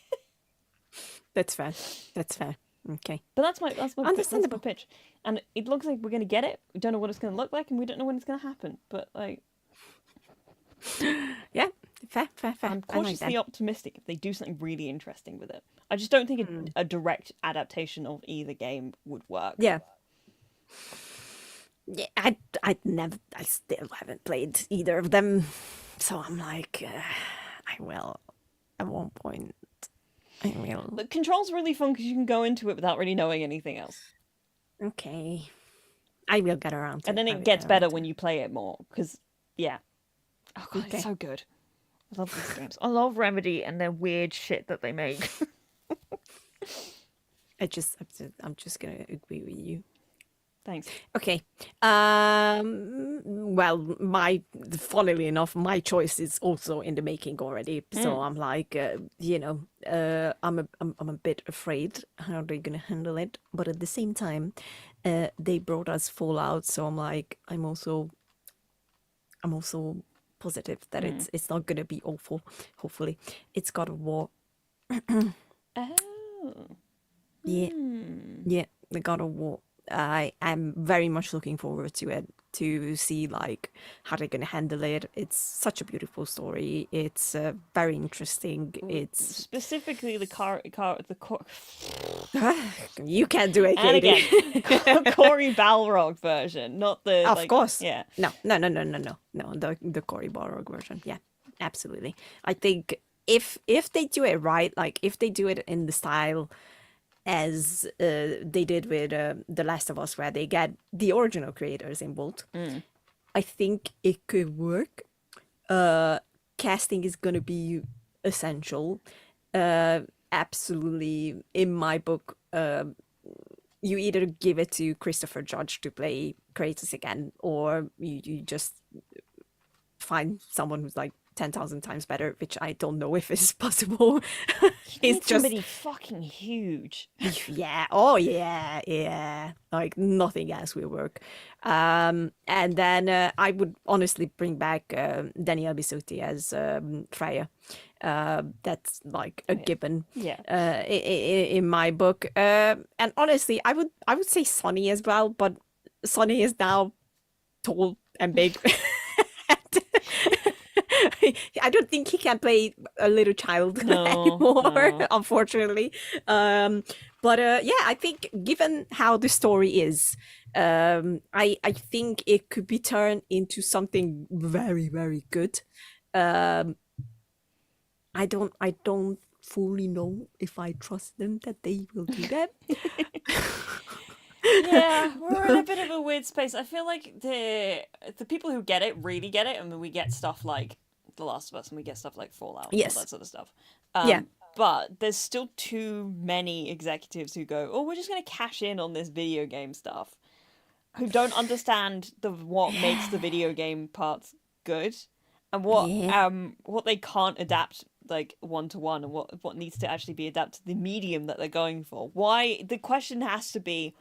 That's fair. Okay. But that's my pitch. And it looks like we're going to get it. We don't know what it's going to look like, and we don't know when it's going to happen. But like, yeah, fair. I'm cautiously optimistic if they do something really interesting with it. I just don't think a direct adaptation of either game would work. Yeah. Yeah, I still haven't played either of them, so I'm like, I will at one point. I will. The Control's really fun because you can go into it without really knowing anything else. Okay, I will get around to it. And then it gets better when you play it more, because oh god, it's so good. I love these games. I love Remedy and their weird shit that they make. I'm just gonna agree with you. Thanks. Okay. Well, funnily enough, my choice is also in the making already. So I'm like, I'm a bit afraid how they're gonna handle it. But at the same time, they brought us Fallout, so I'm like, I'm also positive that it's not gonna be awful. Hopefully, it's God of War. Yeah, the God of War. I am very much looking forward to it, to see like how they're going to handle it. It's such a beautiful story. It's very interesting. It's specifically the you can't do it, and Katie. Again, Cory Balrog version, not the of course. Yeah. No. The Cory Balrog version. Yeah, absolutely. I think if they do it right, like if they do it in the style as they did with The Last of Us, where they get the original creators involved, I think it could work. Casting is going to be essential. Absolutely, in my book, you either give it to Christopher Judge to play Kratos again, or you just find someone who's like 10,000 times better, which I don't know if it's possible. It's just somebody fucking huge. Yeah. Oh yeah. Yeah. Like nothing else will work. And then I would honestly bring back Danielle Bisutti as Freya. That's like a given. Yeah. In my book. And honestly, I would say Sonny as well, but Sonny is now tall and big. I don't think he can play a little child anymore, unfortunately. But yeah, I think given how the story is, I think it could be turned into something very, very good. I don't fully know if I trust them that they will do that. Yeah, we're in a bit of a weird space. I feel like the people who get it really get it. I mean, we get stuff like The Last of Us, and we get stuff like Fallout, and all that sort of stuff. Yeah. But there's still too many executives who go, "Oh, we're just going to cash in on this video game stuff," who don't understand what makes the video game parts good, and what they can't adapt like one-to-one, and what needs to actually be adapted to the medium that they're going for. Why the question has to be,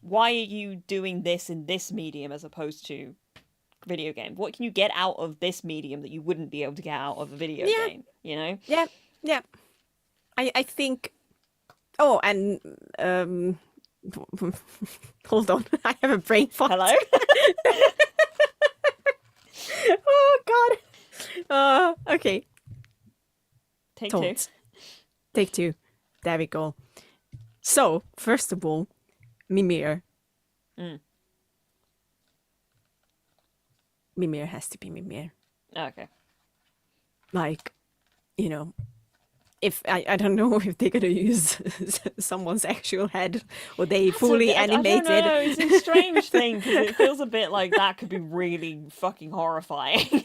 why are you doing this in this medium as opposed to video game? What can you get out of this medium that you wouldn't be able to get out of a video game, you know? Yeah. I think oh, and hold on. I have a brain fart. Hello? Oh god. Okay. Take two. There we go. So, first of all, Mimir. Mimir has to be Mimir. Okay. Like, you know, if I don't know if they're gonna use someone's actual head or they fully animated. I don't know. It's a strange thing because it feels a bit like that could be really fucking horrifying.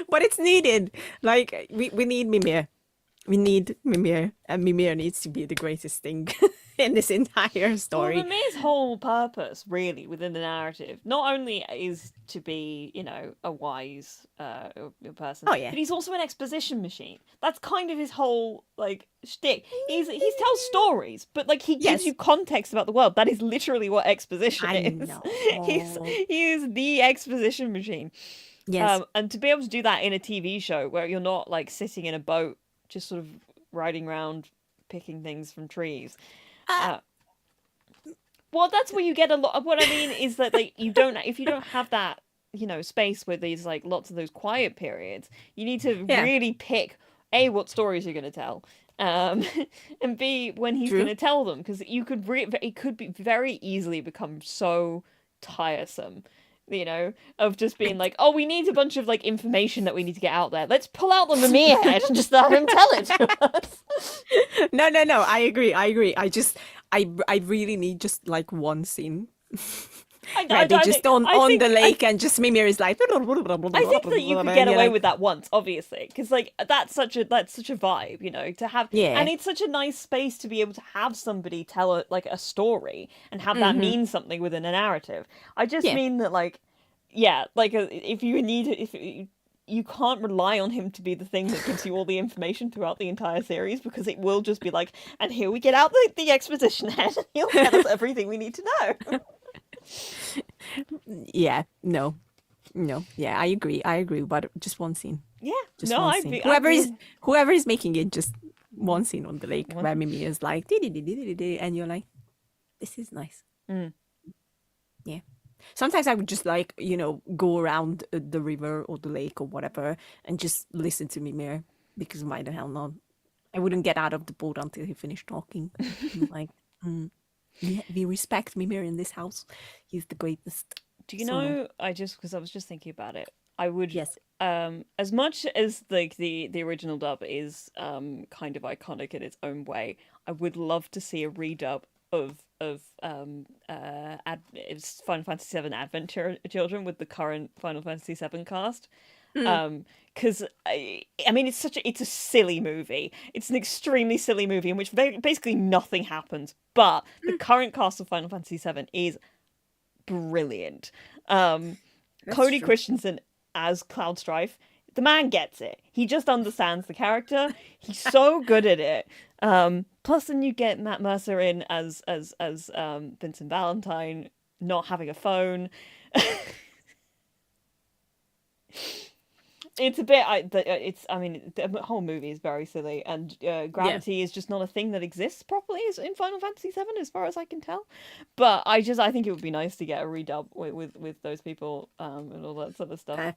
But it's needed. Like we need Mimir. We need Mimir, and Mimir needs to be the greatest thing in this entire story. Well, Mimir's whole purpose, really, within the narrative, not only is to be, you know, a wise person, but he's also an exposition machine. That's kind of his whole like shtick. He tells stories, but like he gives you context about the world. That is literally what exposition is. Know. He is the exposition machine. Yes. And to be able to do that in a TV show where you're not like sitting in a boat, just sort of riding around picking things from trees. Well, that's where you get a lot of what I mean is that like if you don't have that, you know, space where there's like lots of those quiet periods, you need to really pick A, what stories you're going to tell, and B, when he's going to tell them, because it could be very easily become so tiresome. You know, of just being like, oh, we need a bunch of like information that we need to get out there. Let's pull out the Mimir head and just let him tell it to us. No. I agree. I really need just like one scene. They just on the lake and just Mimir is like. I think that you could get away with that once, obviously, because like that's such a vibe, you know, to have. Yeah. And it's such a nice space to be able to have somebody tell a story and have that mean something within a narrative. I just mean that like if you can't rely on him to be the thing that gives you all the information throughout the entire series, because it will just be like, and here we get out the exposition head and he'll tell us everything we need to know. Yeah, no, yeah, I agree, but just one scene. Yeah, just one scene. Whoever is making it, just one scene on the lake where Mimi is like, and you're like, this is nice. Yeah. Sometimes I would just like, you know, go around the river or the lake or whatever and just listen to Mimir, because why the hell not? I wouldn't get out of the boat until he finished talking. Like, yeah, we respect Mimir in this house. He's the greatest. Do you know? Because I was just thinking about it. I would as much as like the original dub is kind of iconic in its own way, I would love to see a redub of it's Final Fantasy VII Advent Children with the current Final Fantasy VII cast. Because I mean it's a silly movie. It's an extremely silly movie in which basically nothing happens, but the current cast of Final Fantasy VII is brilliant. That's Cody true. Christensen as Cloud Strife, the man gets it. He just understands the character. He's so good at it. Plus, then you get Matt Mercer in as Vincent Valentine, not having a phone. It's a bit. I mean, the whole movie is very silly, and gravity is just not a thing that exists properly in Final Fantasy VII, as far as I can tell. But I think it would be nice to get a redub with those people and all that sort of stuff.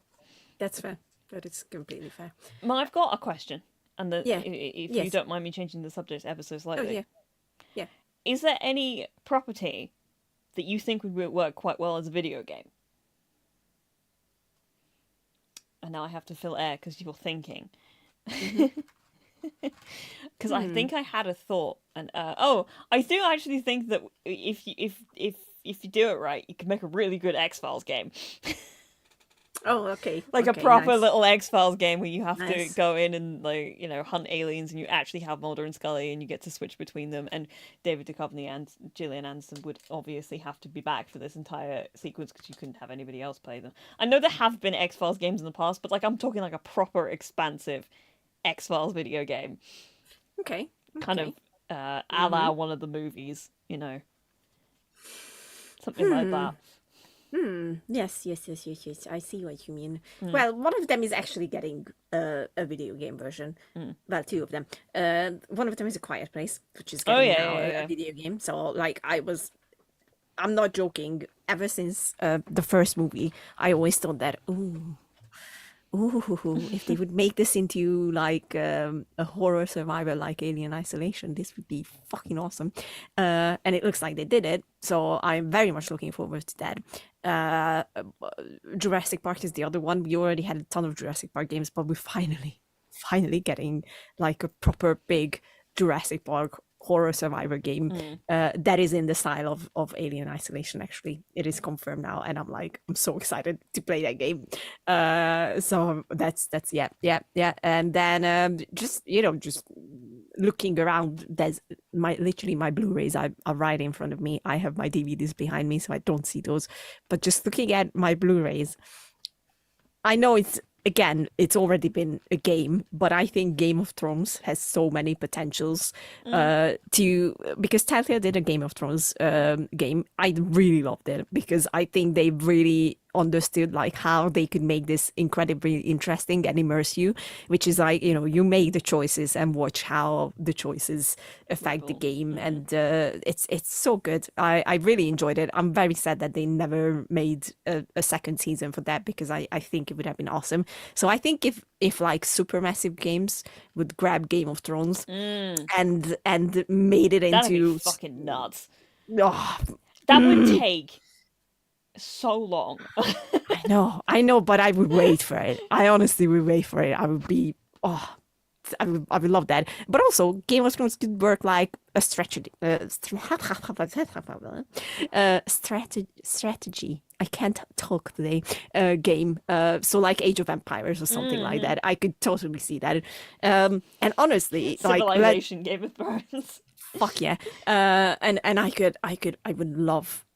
That's fair. That is completely fair. I've got a question, and if Yes. you don't mind me changing the subject ever so slightly. Oh yeah. Yeah. Is there any property that you think would work quite well as a video game? And now I have to fill air because you're thinking. Because I think I had a thought, and I do actually think that if you do it right, you can make a really good X-Files game. Oh, okay. Like okay, a proper nice. little X-Files game where you have to Nice. go in and, like, you know, hunt aliens, and you actually have Mulder and Scully, and you get to switch between them. And David Duchovny and Gillian Anderson would obviously have to be back for this entire sequence because you couldn't have anybody else play them. I know there have been X-Files games in the past, but, like, I'm talking like a proper expansive X-Files video game. Okay. Kind of a la one of the movies, you know. Something like that. Yes. I see what you mean. Well, one of them is actually getting a video game version. Well, two of them. One of them is A Quiet Place, which is getting now a video game. So, like, I'm not joking. Ever since the first movie, I always thought that, ooh, if they would make this into like a horror survivor like Alien Isolation, this would be fucking awesome. And it looks like they did it, so I'm very much looking forward to that. Jurassic Park is the other one. We already had a ton of Jurassic Park games, but we're finally getting like a proper big Jurassic Park horror survivor game that is in the style of Alien Isolation. Actually, it is confirmed now, and I'm so excited to play that game. So that's yeah. And then just looking around, there's literally my Blu-rays are right in front of me. I have my DVDs behind me, so I don't see those. But just looking at my Blu-rays, I know it's already been a game, but I think Game of Thrones has so many potentials because Telltale did a Game of Thrones game. I really loved it because I think they really understood like how they could make this incredibly interesting and immerse you, which is like, you make the choices and watch how the choices affect the game. And it's so good. I really enjoyed it. I'm very sad that they never made a second season for that, because I think it would have been awesome. So I think if like Supermassive Games would grab Game of Thrones and made it That'd into be fucking nuts. Oh, that would take so long. I know, but I would wait for it. I honestly would wait for it. I would be, I would love that. But also, Game of Thrones could work like a strategy. Strategy. I can't talk today. Game. So like Age of Empires or something like that. I could totally see that. And honestly, Civilization, Game of Thrones. Fuck yeah. And I would love.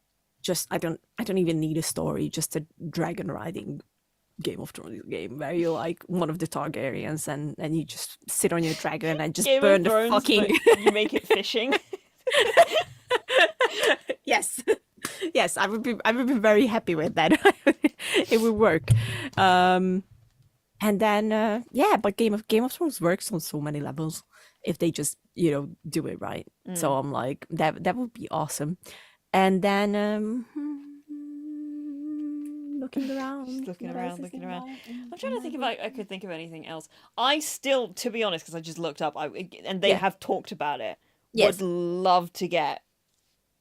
Just I don't even need a story, just a dragon riding Game of Thrones game where you're like one of the Targaryens and you just sit on your dragon and just Game burn of the Thrones, fucking you make it fishing. Yes. Yes, I would be very happy with that. It would work. And then but Game of Thrones works on so many levels if they just, do it right. So I'm like, that would be awesome. And then looking around. looking around. I'm trying to think if I could think of anything else. I still, to be honest, because I just looked up, and they have talked about it, would love to get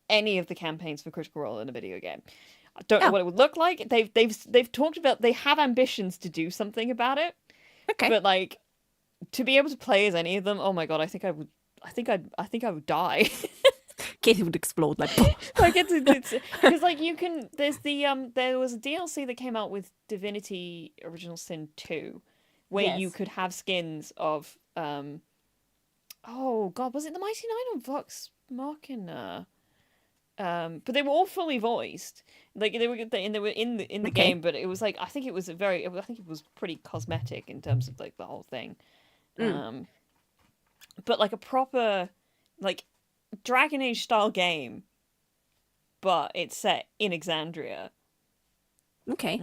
any of the campaigns for Critical Role in a video game. I don't know what it would look like. They've talked about, they have ambitions to do something about it. Okay. But like, to be able to play as any of them, oh my god, I think I would die. Katie would explode like it's because like you can, there's there was a DLC that came out with Divinity Original Sin 2 where you could have skins of oh god, was it the Mighty Nine or Vox Machina? but they were all fully voiced. Like they were in the game, but it was like I think it was pretty cosmetic in terms of like the whole thing. But like a proper like Dragon Age style game, but it's set in Exandria. Okay.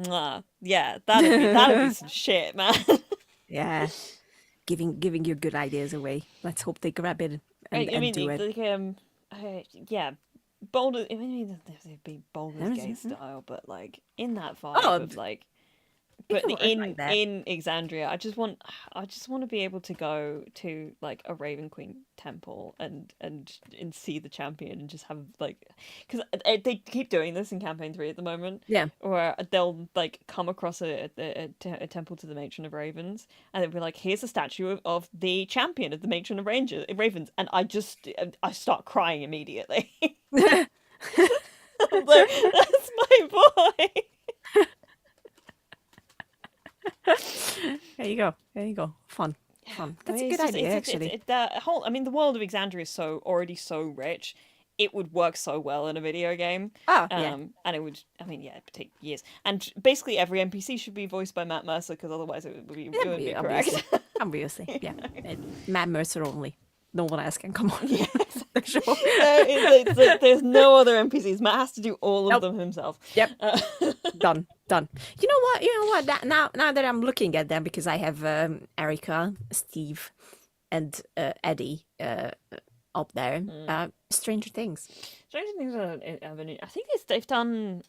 Yeah, that'd be some shit, man. Yeah. Giving you good ideas away. Let's hope they grab it and do it. Like, yeah, Baldur's. I mean, they'd be Baldur's Gate style, but like in that vibe of like, but in Exandria, I just want to be able to go to like a Raven Queen temple and see the champion and just have like, because they keep doing this in campaign 3 at the moment. Yeah. Where they'll like come across a temple to the Matron of Ravens, and they'll be like, "Here's a statue of the champion of the Matron of Ravens," and I start crying immediately. I'm like, that's my boy. There you go. Fun. That's a good idea, actually. The world of Exandria is already so rich. It would work so well in a video game. Yeah. And it would, it'd take years. And basically every NPC should be voiced by Matt Mercer, because otherwise it wouldn't be correct. Obviously, yeah. Matt Mercer only. No one else can come on. Yeah, exactly. There's no other NPCs. Matt has to do all of them himself. Yep. Done. You know what? Now that I'm looking at them, because I have Erica, Steve, and Eddie up there. Stranger Things. Stranger Things. I think they've done.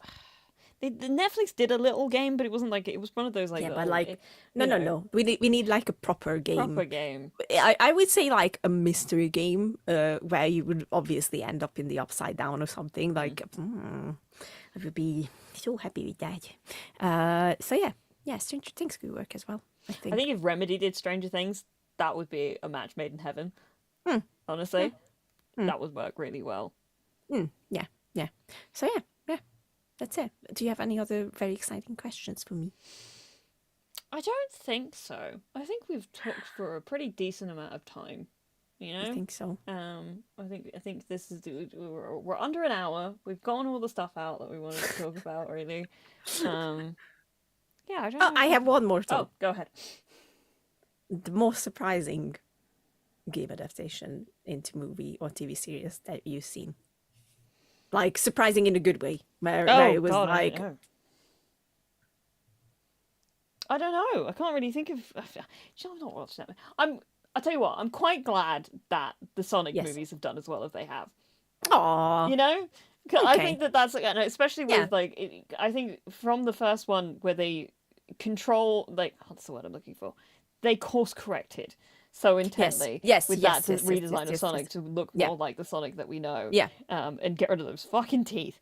The Netflix did a little game, but it wasn't like it was one of those like. Yeah, but like no. We need like a proper game. Proper game. I would say like a mystery game, where you would obviously end up in the Upside Down or something. Like, I would be so happy with that. So yeah, Stranger Things could work as well. I think if Remedy did Stranger Things, that would be a match made in heaven. Honestly, that would work really well. Yeah. So yeah. That's it. Do you have any other very exciting questions for me? I don't think so. I think we've talked for a pretty decent amount of time. You know? I think so. I think this is we're under an hour. We've gotten all the stuff out that we wanted to talk about, really. Yeah, I don't know. I have one more thought. Oh, go ahead. The most surprising game adaptation into movie or TV series that you've seen. Like surprising in a good way, where it was God, like, I don't know. I can't really think of. I've not watched that. I'll tell you what. I'm quite glad that the Sonic movies have done as well as they have. Aww. You know, because I think that's like, especially with like, I think from the first one where they control, like, what's the word I'm looking for? They course corrected so intently with that redesign of Sonic to look more like the Sonic that we know. Yeah. And get rid of those fucking teeth.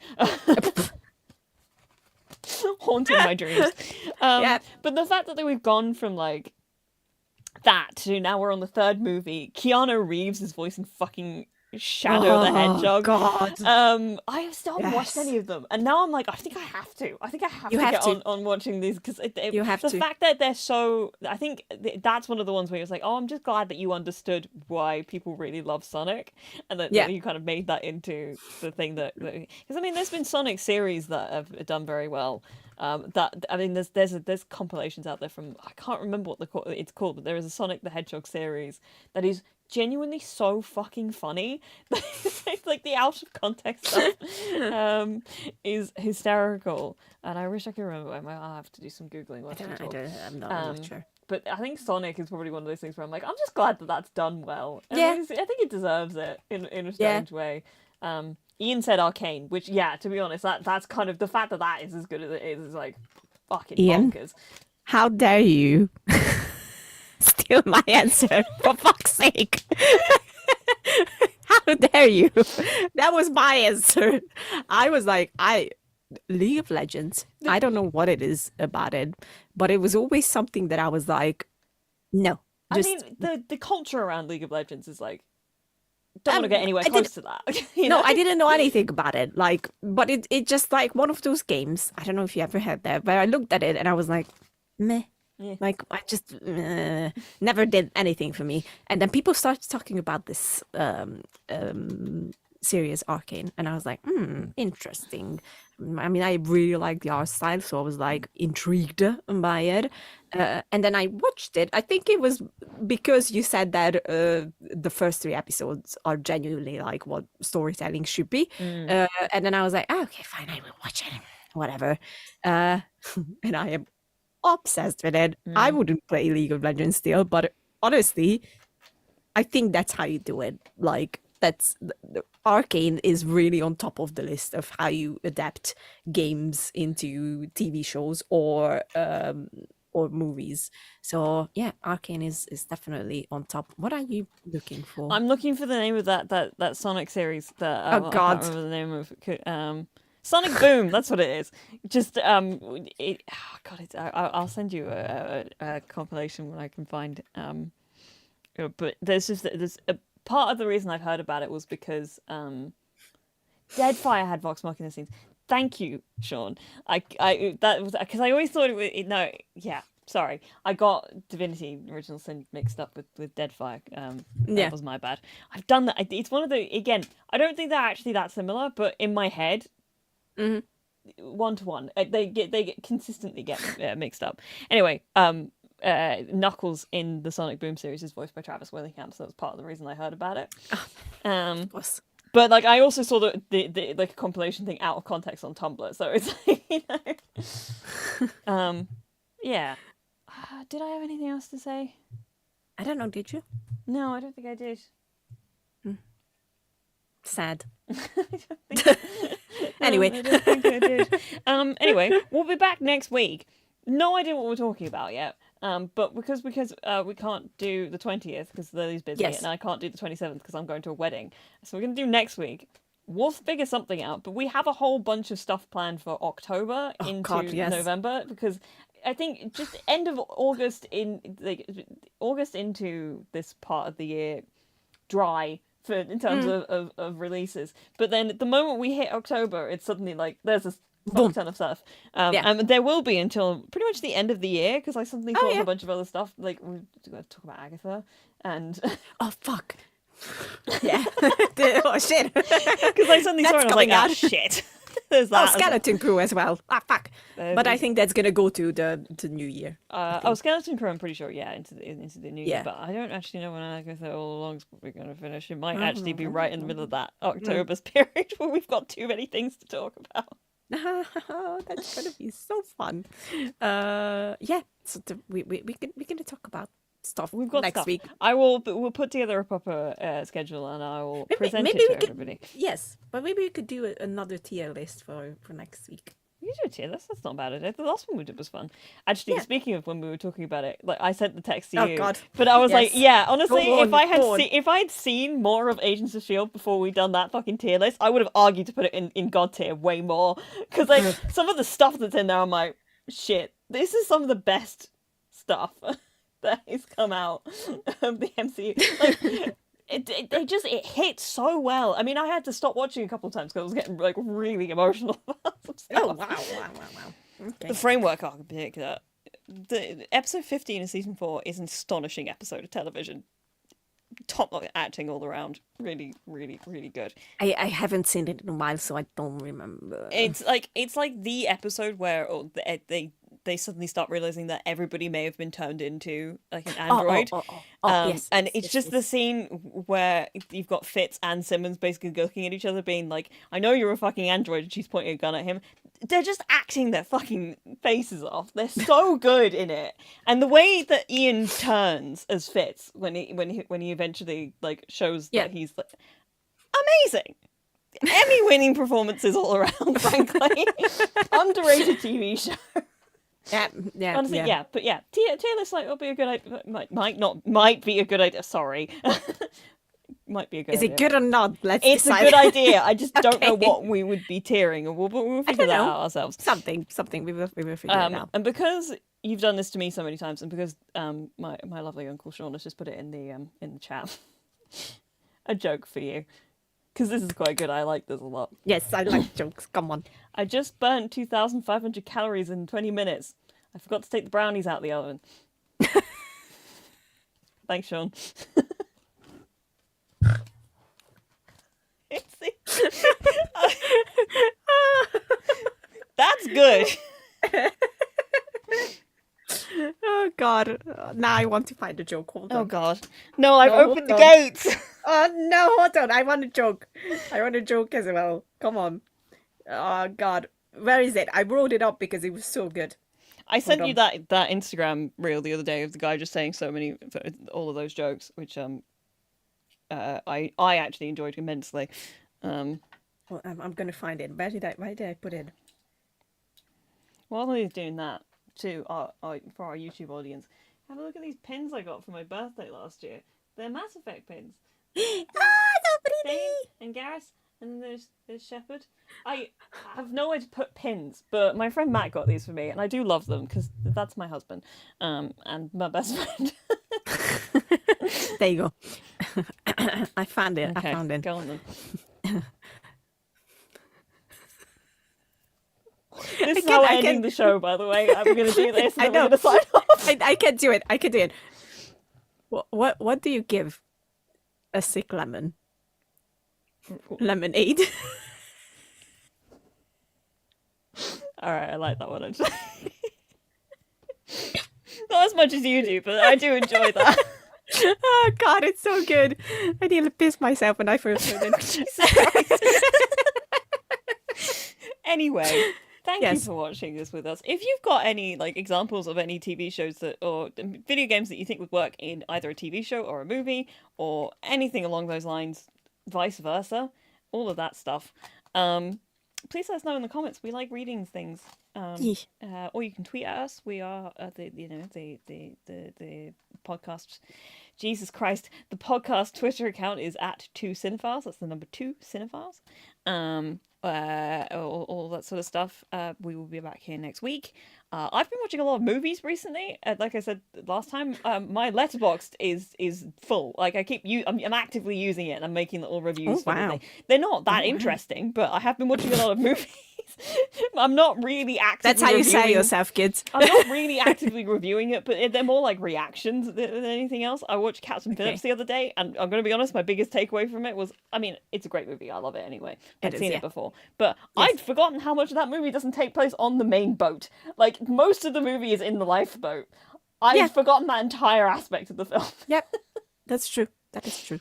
Haunting my dreams. But the fact that we've gone from like that to now we're on the third movie. Keanu Reeves is voicing fucking Shadow the Hedgehog. God. I have still haven't watched any of them, and now I'm like, I think I have to. I think I have to get on watching these, because the fact that they're so. I think that's one of the ones where it's like, oh, I'm just glad that you understood why people really love Sonic, and that you kind of made that into the thing that. Because I mean, there's been Sonic series that have done very well. There's compilations out there from, I can't remember what it's called, but there is a Sonic the Hedgehog series that is genuinely so fucking funny. Like the out of context stuff is hysterical, and I wish I could remember. I'll have to do some googling. I'm not sure. But I think Sonic is probably one of those things where I'm like, I'm just glad that that's done well. And yeah, I think it deserves it in a strange way. Ian said Arcane, which, to be honest, that's kind of the fact that is as good as it is like fucking bonkers. How dare you steal my answer, for fuck's sake. How dare you? That was my answer. I was like, League of Legends, I don't know what it is about it, but it was always something that I was like, no. I mean, the culture around League of Legends is like, don't want to get anywhere close to that. No, I didn't know anything about it. Like, but it just like one of those games. I don't know if you ever had that, where I looked at it and I was like, meh. Yeah. Like, I just never did anything for me. And then people started talking about this series Arcane, and I was like, interesting. I mean, I really like the art style, so I was like intrigued by it. And then I watched it. I think it was because you said that the first 3 episodes are genuinely like what storytelling should be. And then I was like, okay, fine, I will watch it. Whatever. And I am obsessed with it. I wouldn't play League of Legends still, but honestly, I think that's how you do it. Like, that's Arcane is really on top of the list of how you adapt games into TV shows or movies. So yeah, Arcane is definitely on top. What are you looking for? I'm looking for the name of that Sonic series that Oh God, I can't remember the name of. Sonic Boom, that's what it is. Just God, I'll send you a compilation when I can find. But there's a part of the reason I've heard about it was because Deadfire had Vox Machina scenes. Thank you, Sean. That was because I always thought sorry, I got Divinity Original Sin mixed up with Deadfire. That was my bad. I've done that. It's one of the, again, I don't think they're actually that similar, but in my head, 1-to-1, they get consistently get mixed up. Anyway, Knuckles in the Sonic Boom series is voiced by Travis Willingham, so that's part of the reason I heard about it. of course. But like, I also saw the like a compilation thing out of context on Tumblr, so it's like, yeah. Did I have anything else to say? I don't know. Did you? No, I don't think I did. Sad. Anyway, I don't think I did. Anyway, we'll be back next week. No idea what we're talking about yet. But because we can't do the 20th because Lily's busy, and I can't do the 27th because I'm going to a wedding. So we're gonna do next week. We'll figure something out. But we have a whole bunch of stuff planned for October into November, because I think just end of August August into this part of the year dry in terms of releases. But then the moment we hit October, it's suddenly like there's a fuck ton of stuff. And there will be until pretty much the end of the year, because I suddenly thought of a bunch of other stuff. Like, we're going to talk about Agatha and oh fuck. Yeah. Oh shit. Because I suddenly saw it and I was like, oh shit. There's that. Skeleton Crew as well. Ah, fuck. But I think that's gonna go to the new year. Skeleton Crew, I'm pretty sure, into the new year. But I don't actually know when Agatha All Along's probably going to finish. It might actually be right in the middle of that October's period where we've got too many things to talk about. That's gonna be so fun. Yeah. So we're gonna talk about stuff. We've got next week. We'll put together a proper schedule, and I will present it to everybody. Yes, but maybe we could do another tier list for next week. You do a tier list. That's not bad idea. The last one we did was fun. Actually, speaking of when we were talking about it, like I sent the text to you. Oh God! But I was like, yeah, honestly, if I had seen more of Agents of S.H.I.E.L.D. before we'd done that fucking tier list, I would have argued to put it in God tier way more, because like some of the stuff that's in there, I'm like, shit, this is some of the best stuff that has come out of the MCU. Like, it hit so well. I mean, I had to stop watching a couple of times because I was getting like really emotional about some stuff. Oh wow. Okay. The framework arc in particular. The episode 15 of season 4 is an astonishing episode of television. Top acting all around. Really, really, really good. I haven't seen it in a while, so I don't remember. It's like the episode where they suddenly start realizing that everybody may have been turned into like an android. Yes, and it's just the scene where you've got Fitz and Simmons basically looking at each other being like, I know you're a fucking android, and she's pointing a gun at him. They're just acting their fucking faces off. They're so good in it. And the way that Ian turns as Fitz when he eventually like shows that he's like amazing. Emmy-winning performances all around, frankly. Underrated TV show. Yeah. Honestly, but tier list like will be a good idea. Might be a good idea. Sorry, might be a good. Is idea. It good or not? It's decide. a good idea. I just don't know what we would be tiering, and we'll figure that out ourselves. Something. We will figure it out. And because you've done this to me so many times, and because my lovely uncle Sean has just put it in the chat, a joke for you. Because this is quite good. I like this a lot. Yes, I like jokes. Come on. I just burnt 2,500 calories in 20 minutes. I forgot to take the brownies out of the oven. Thanks, Sean. It's That's good. Oh God! Now I want to find a joke. Hold on. Oh God. No, I've No, opened the hold on. gates. Oh no! Hold on. I want a joke. I want a joke as well. Come on. Oh God. Where is it? I wrote it up because it was so good. I Hold sent you on. that Instagram reel the other day of the guy just saying all of those jokes, which I actually enjoyed immensely. Well, I'm gonna find it. Where did I put it? While he's doing that too, for our YouTube audience, have a look at these pins I got for my birthday last year. They're Mass Effect pins. So Dane pretty. and Garrus, and then there's Shepard. I have nowhere to put pins, but my friend Matt got these for me, and I do love them because that's my husband, and my best friend. There you go. I found it. Okay, I found it. go on then. This is how we're ending the show, by the way. I'm going to do this, and I then we're know. going to sign off. I can do it. I can do it. What do you give a sick lemon? Lemonade. All right, I like that one actually. Not as much as you do, but I do enjoy that. Oh God, it's so good. I nearly pissed myself when I first heard it. Jesus Christ. Anyway, thank you Yes. for watching this with us. If you've got any like examples of any TV shows or video games that you think would work in either a TV show or a movie or anything along those lines, vice versa, all of that stuff, please let us know in the comments. We like reading things. Or you can tweet at us. We are the podcast. Jesus Christ, the podcast Twitter account is at 2cinephiles. That's the number 2 cinephiles. All that sort of stuff. We will be back here next week. I've been watching a lot of movies recently. Like I said last time, my Letterboxd is full. Like I'm actively using it, and I'm making little reviews. Oh, wow. They're not that interesting, but I have been watching a lot of movies. I'm not really actively. That's how you sell reviewing- yourself, kids. I'm not really actively reviewing it, but they're more like reactions than anything else. I watched Captain Phillips the other day, and I'm going to be honest, my biggest takeaway from it was, I mean, it's a great movie. I love it anyway. I'd seen it before. But I'd forgotten how much of that movie doesn't take place on the main boat. Like, most of the movie is in the lifeboat. I'd forgotten that entire aspect of the film. Yep, that's true. That is true.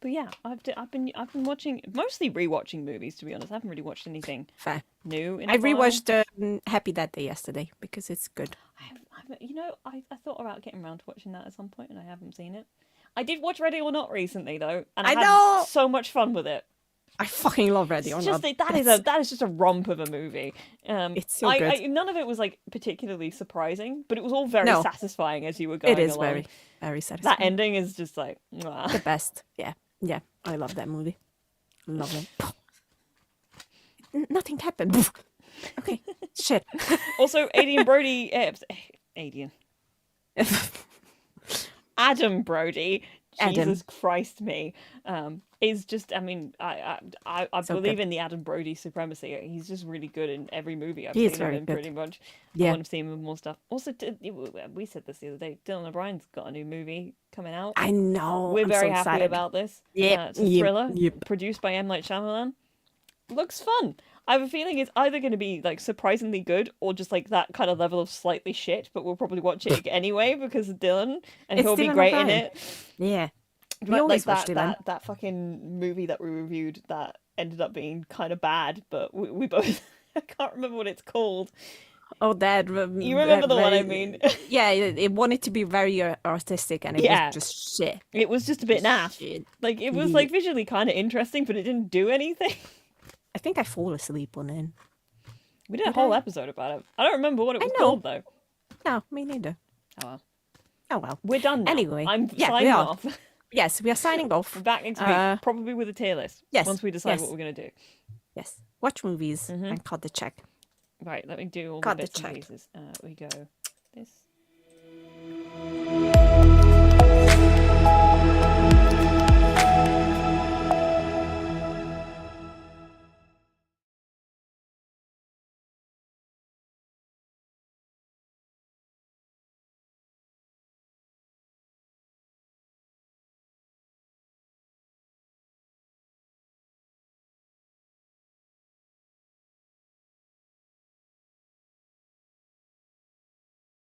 But yeah, I've been watching, mostly rewatching movies, to be honest. I haven't really watched anything Fair. new in a I while. rewatched Happy That Day yesterday because it's good. I thought about getting around to watching that at some point, and I haven't seen it. I did watch Ready or Not recently, though, and I had so much fun with it. I fucking love Ready or Not. That is just a romp of a movie. It's so good. None of it was like particularly surprising, but it was all very satisfying as you were going It is along. very, very satisfying. That ending is just like mwah. The best. Yeah. I love that movie. Love it. Nothing happened. Okay. Shit. Also, Adam Brody. Jesus Christ, me. Is just. I mean, I believe in the Adam Brody supremacy. He's just really good in every movie I've seen him in, pretty much. Yeah. I want to see him in more stuff. Also, we said this the other day. Dylan O'Brien's got a new movie coming out. I know. We're very so happy excited. about this. Yep. It's a thriller produced by M. Night Shyamalan. Looks fun. I have a feeling it's either going to be like surprisingly good or just like that kind of level of slightly shit, but we'll probably watch it anyway because of Dylan, and he'll be great in it. Yeah. We Like always watch Dylan. that fucking movie that we reviewed that ended up being kind of bad, but we both I can't remember what it's called. Oh, that. You remember the one I mean? Yeah, it wanted to be very artistic, and it was just shit. It was just a bit naff. Shit. Like it was like visually kind of interesting, but it didn't do anything. I think I fall asleep on it. We did a whole episode about it. I don't remember what it was called though. No, me neither. Oh well. We're done now. Anyway, I'm we signing are. off. Yes, we are signing off. We're back next week, probably with a tier list. Yes. Once we decide what we're going to do. Yes. Watch movies and cut the check. Right, let me do all Cut the the bits and check. pieces. We go this.